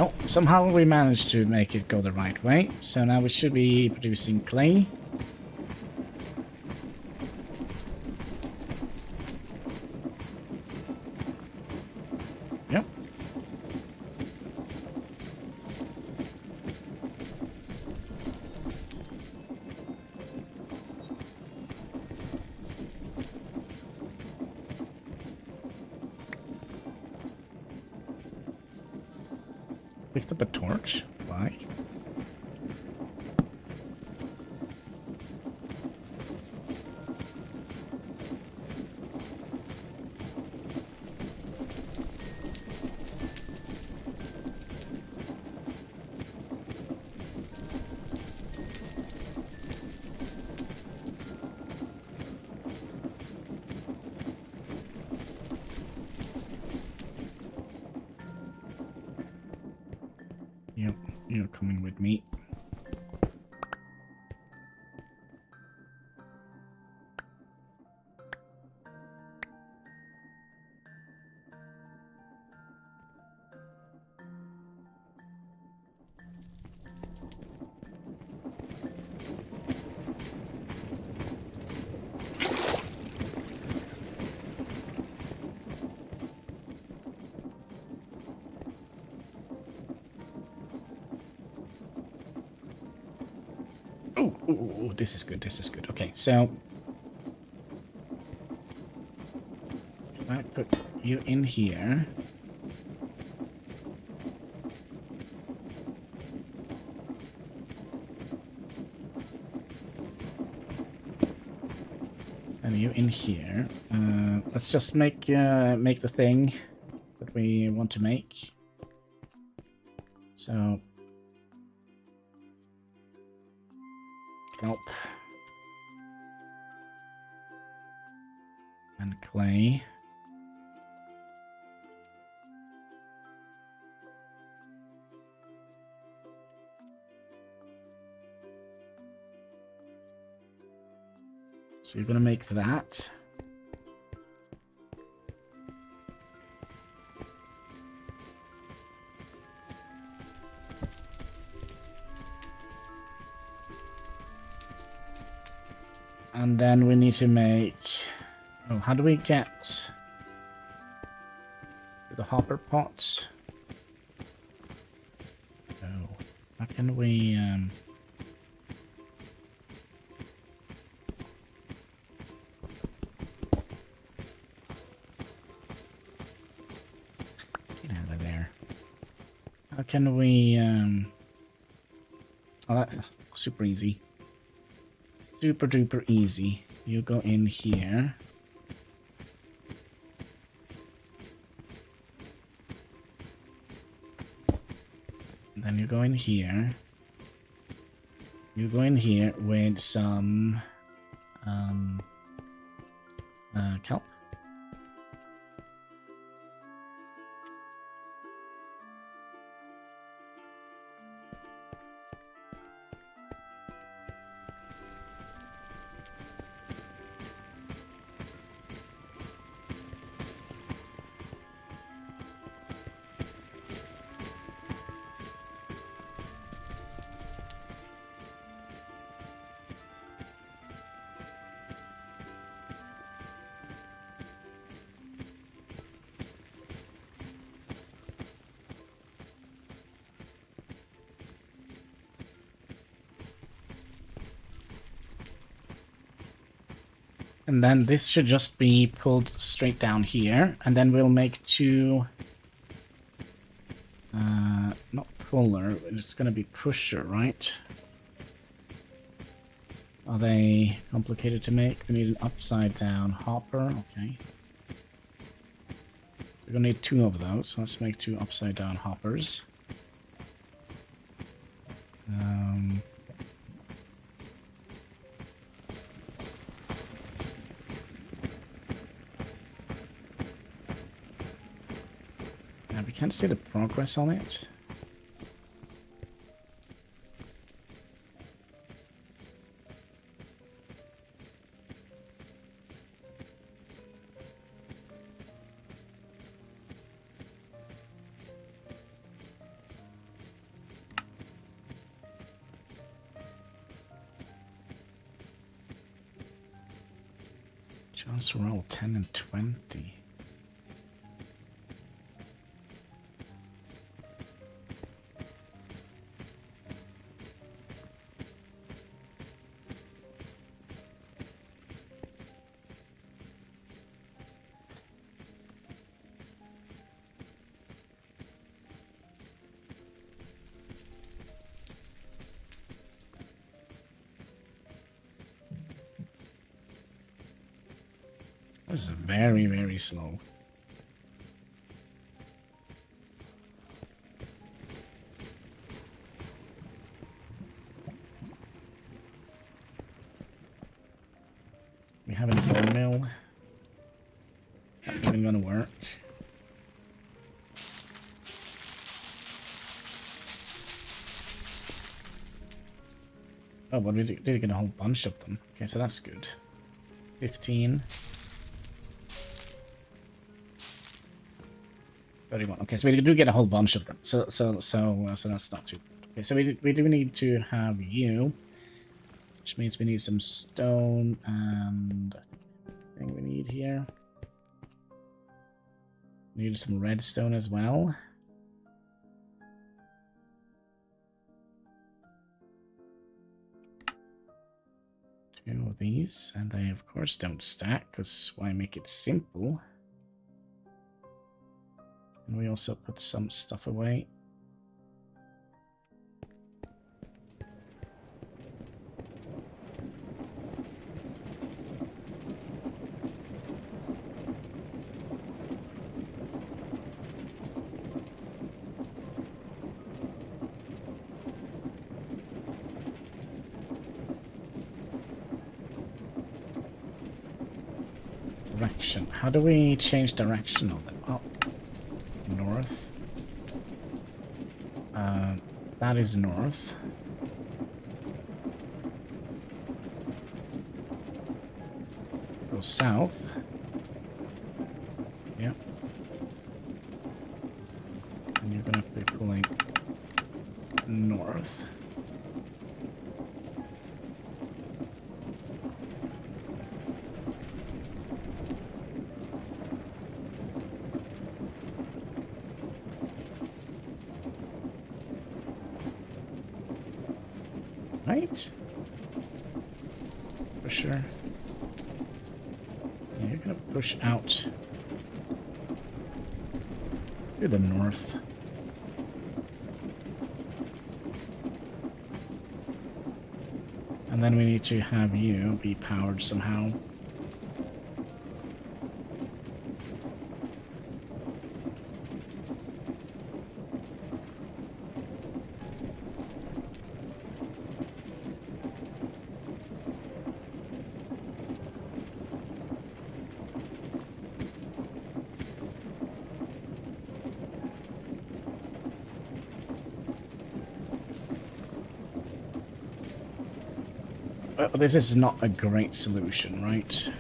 Oh, somehow we managed to make it go the right way. So now we should be producing clay. Yep. Picked up a torch. Why? Yep, you're coming with me. Oh, this is good, this is good. Okay, so if I put you in here. And you in here. Let's just make the thing that we want to make. So kelp and clay. So you're gonna make that. And then we need to make... Oh, how do we get the hopper pots? Oh, how can we... Get out of there. How can we... Oh, that's super easy. Super duper easy. You go in here. And then you go in here. You go in here with some kelp. And then this should just be pulled straight down here. And then we'll make two... not puller, it's gonna be pusher, right? Are they complicated to make? We need an upside down hopper, okay. We're gonna need two of those. Let's make two upside down hoppers. We can't see the progress on it. Chance roll 10 and 20. This is very, very slow. We have a bone mill. It's not even gonna work. Oh, but we did get a whole bunch of them. Okay, so that's good. 15. 31. Okay, so we do get a whole bunch of them. So that's not too bad. Okay, so we do need to have you, which means we need some stone and I think we need here. We need some redstone as well. Two of these, and they of course don't stack, because why make it simple? And we also put some stuff away. Direction. How do we change direction on them? Oh. North. That is north. Go south. Yep. And you're gonna be pulling north. Right? For sure. Yeah, you're gonna push out to the north. And then we need to have you be powered somehow. Well, this is not a great solution, right?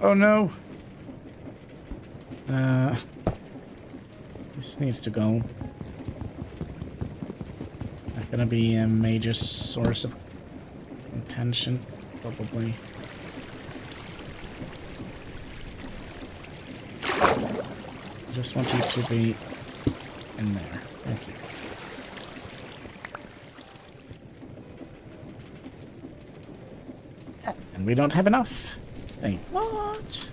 Oh no! This needs to go. Not gonna be a major source of contention, probably. I just want you to be in there. Thank you. And we don't have enough. Wait, what?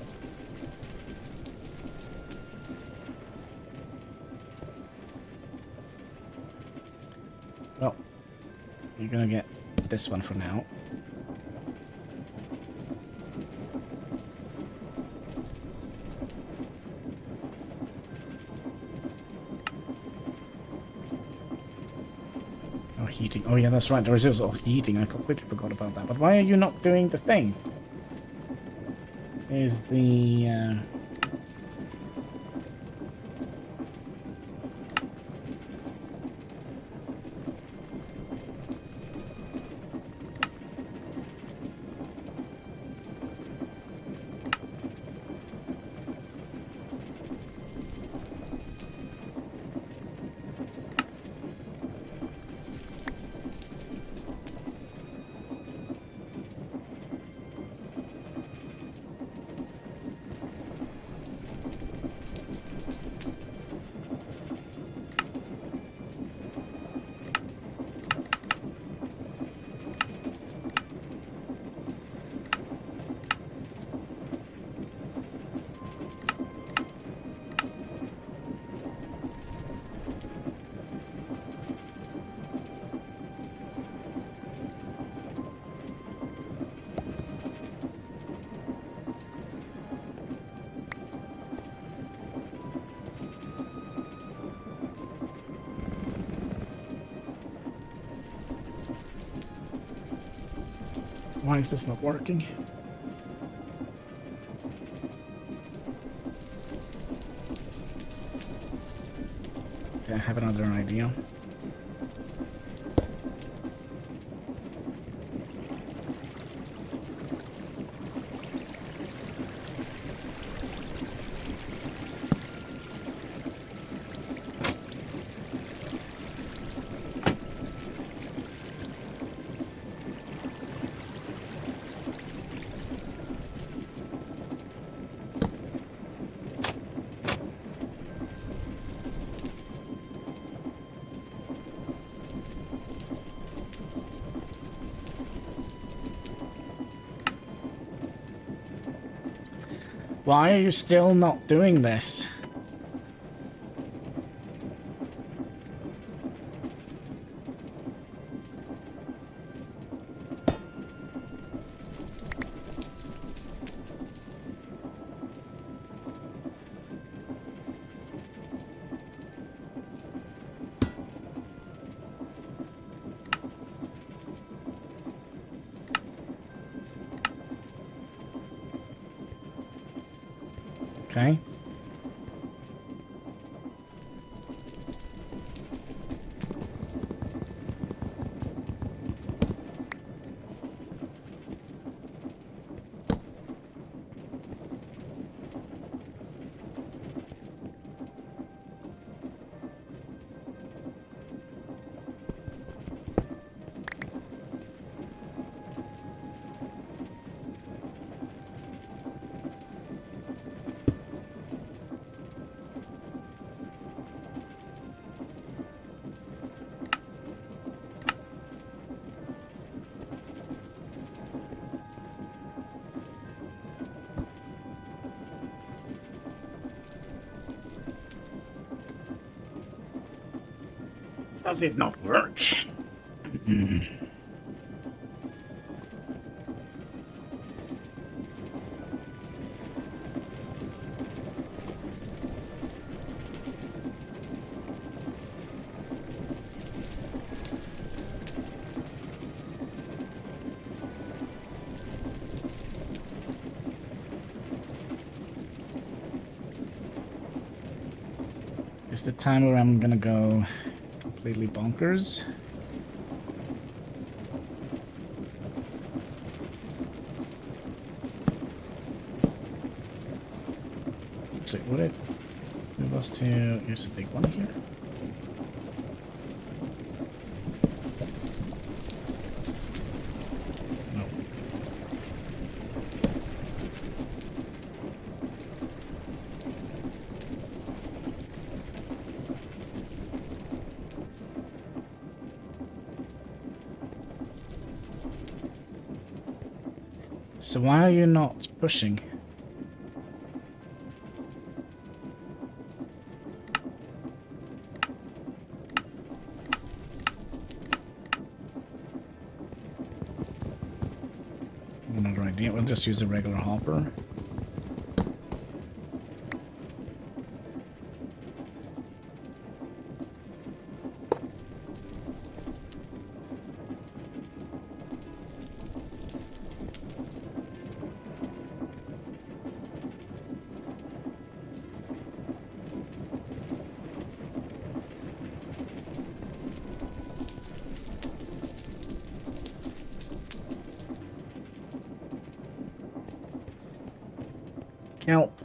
Well, you're gonna get this one for now. heating. Oh yeah, that's right. There is also heating. I completely forgot about that. But why are you not doing the thing? Is the... Why is this not working? Okay, I have another idea. Why are you still not doing this? Okay. Does it not work? Is the time where I'm gonna go completely bonkers? Actually, would it move us to... Here's a big one here. No. So why are you not pushing? Another idea, we'll just use a regular hopper. help.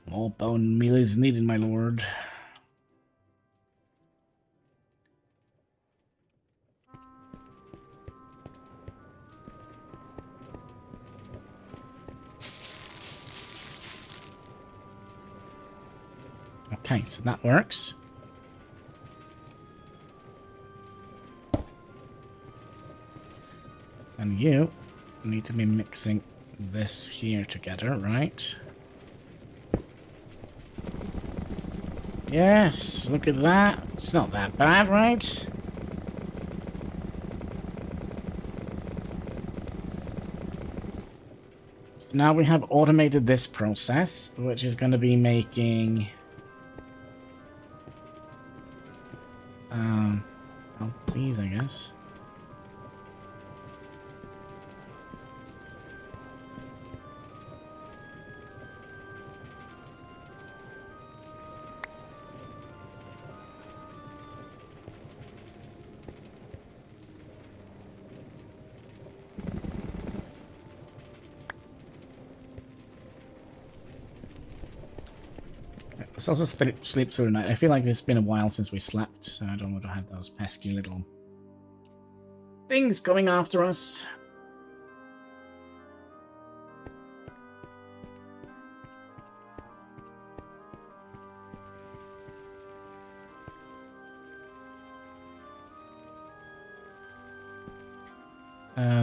More bone meal is needed, my lord. Okay, so that works. And you need to be mixing this here together, right? Yes, look at that. It's not that bad, right? So now we have automated this process, which is going to be making... well, these, I guess. Let's also sleep through the night. I feel like it's been a while since we slept, so I don't want to have those pesky little things coming after us.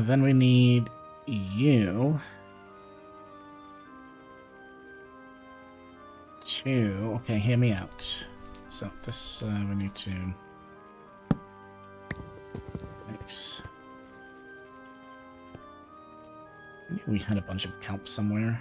Then we need you to... Okay, hear me out. So this we need to mix. I knew we had a bunch of kelp somewhere.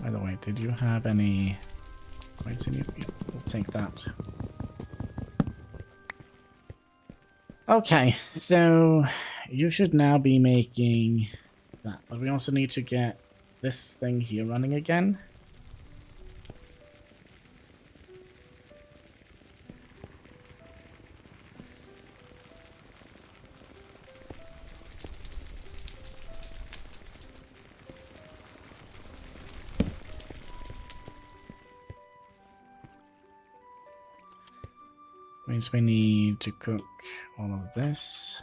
By the way, did you have any coins in you? Yeah, we'll take that. Okay, so you should now be making that, but we also need to get this thing here running again. Means we need to cook all of this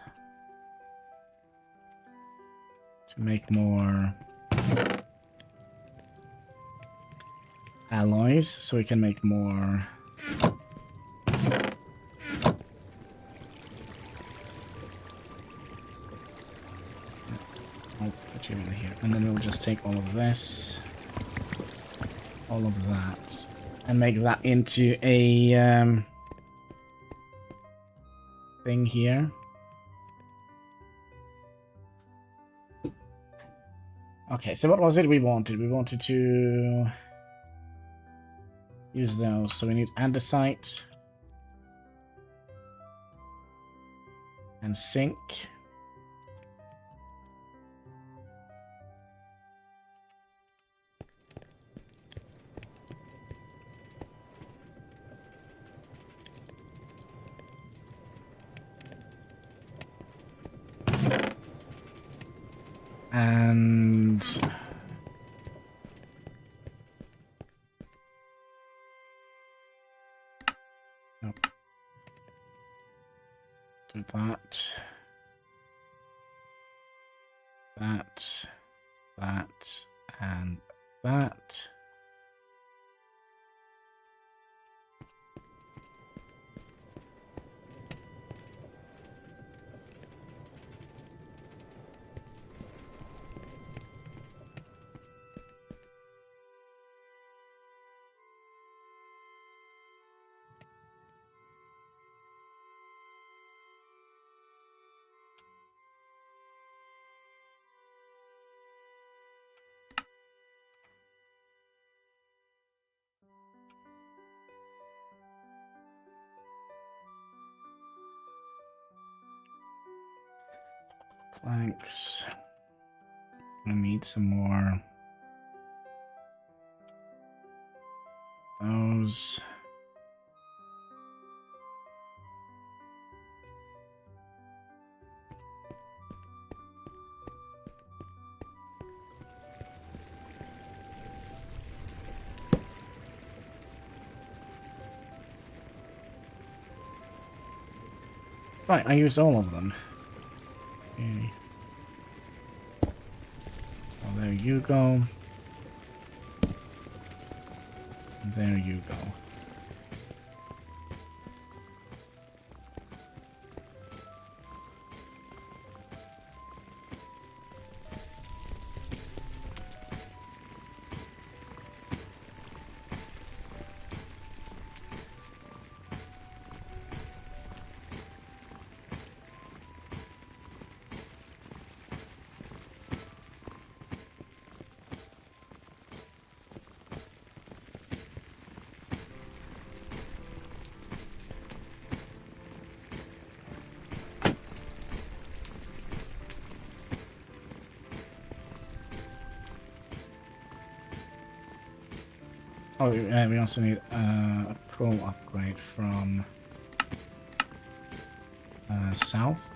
to make more alloys, so we can make more I'll put you in here, and then we'll just take all of this, all of that, and make that into a thing here. Okay, so what was it we wanted? We wanted to use those. So we need andesite and zinc. Do that. That. That. And that. Planks. I need some more. Those. Right, I used all of them. Okay. So there you go. And there you go. Oh, we also need a pro upgrade from south.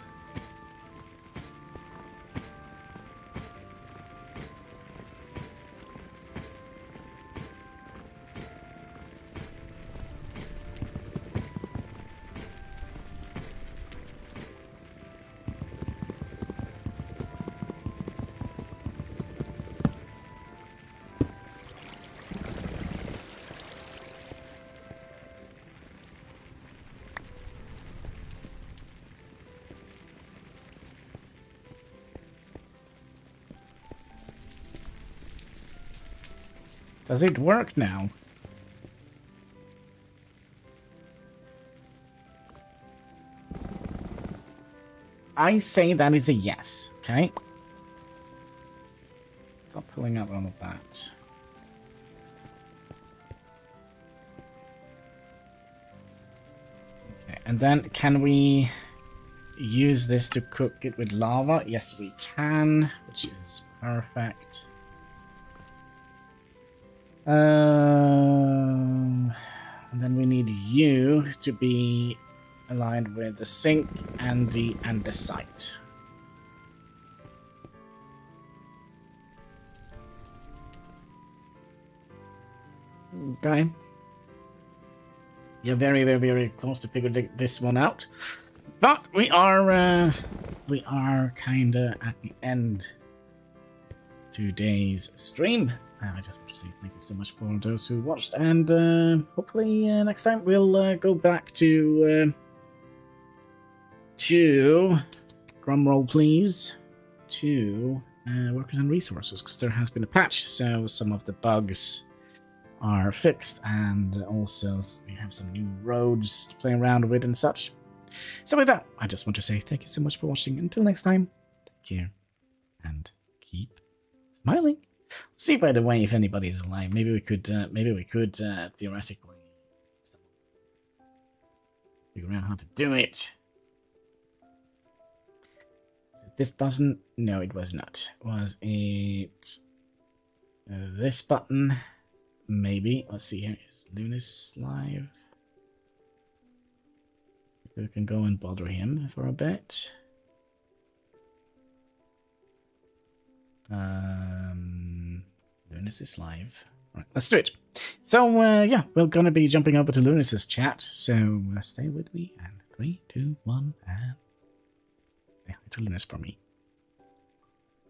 Does it work now? I say that is a yes, okay? Stop pulling up all of that. Okay, and then can we use this to cook it with lava? Yes, we can, which is perfect. And then we need you to be aligned with the sink and the andesite. Okay. You're very, very, very close to figure this one out. But we are kinda at the end of today's stream. I just want to say thank you so much for those who watched, and hopefully next time we'll go back to drumroll please, to workers and resources, because there has been a patch, so some of the bugs are fixed, and also we have some new roads to play around with and such. So with that, I just want to say thank you so much for watching. Until next time, take care and keep smiling. Let's see, by the way, if anybody's alive. Maybe we could theoretically figure out how to do it. Is it this button? No, it was not. Was it this button? Maybe. Let's see here. Is Lunas live? We can go and bother him for a bit. Lunas is live. Right, let's do it. So, yeah, we're gonna be jumping over to Lunas's chat, so stay with me. And 3, 2, 1, and... I totally missed for me.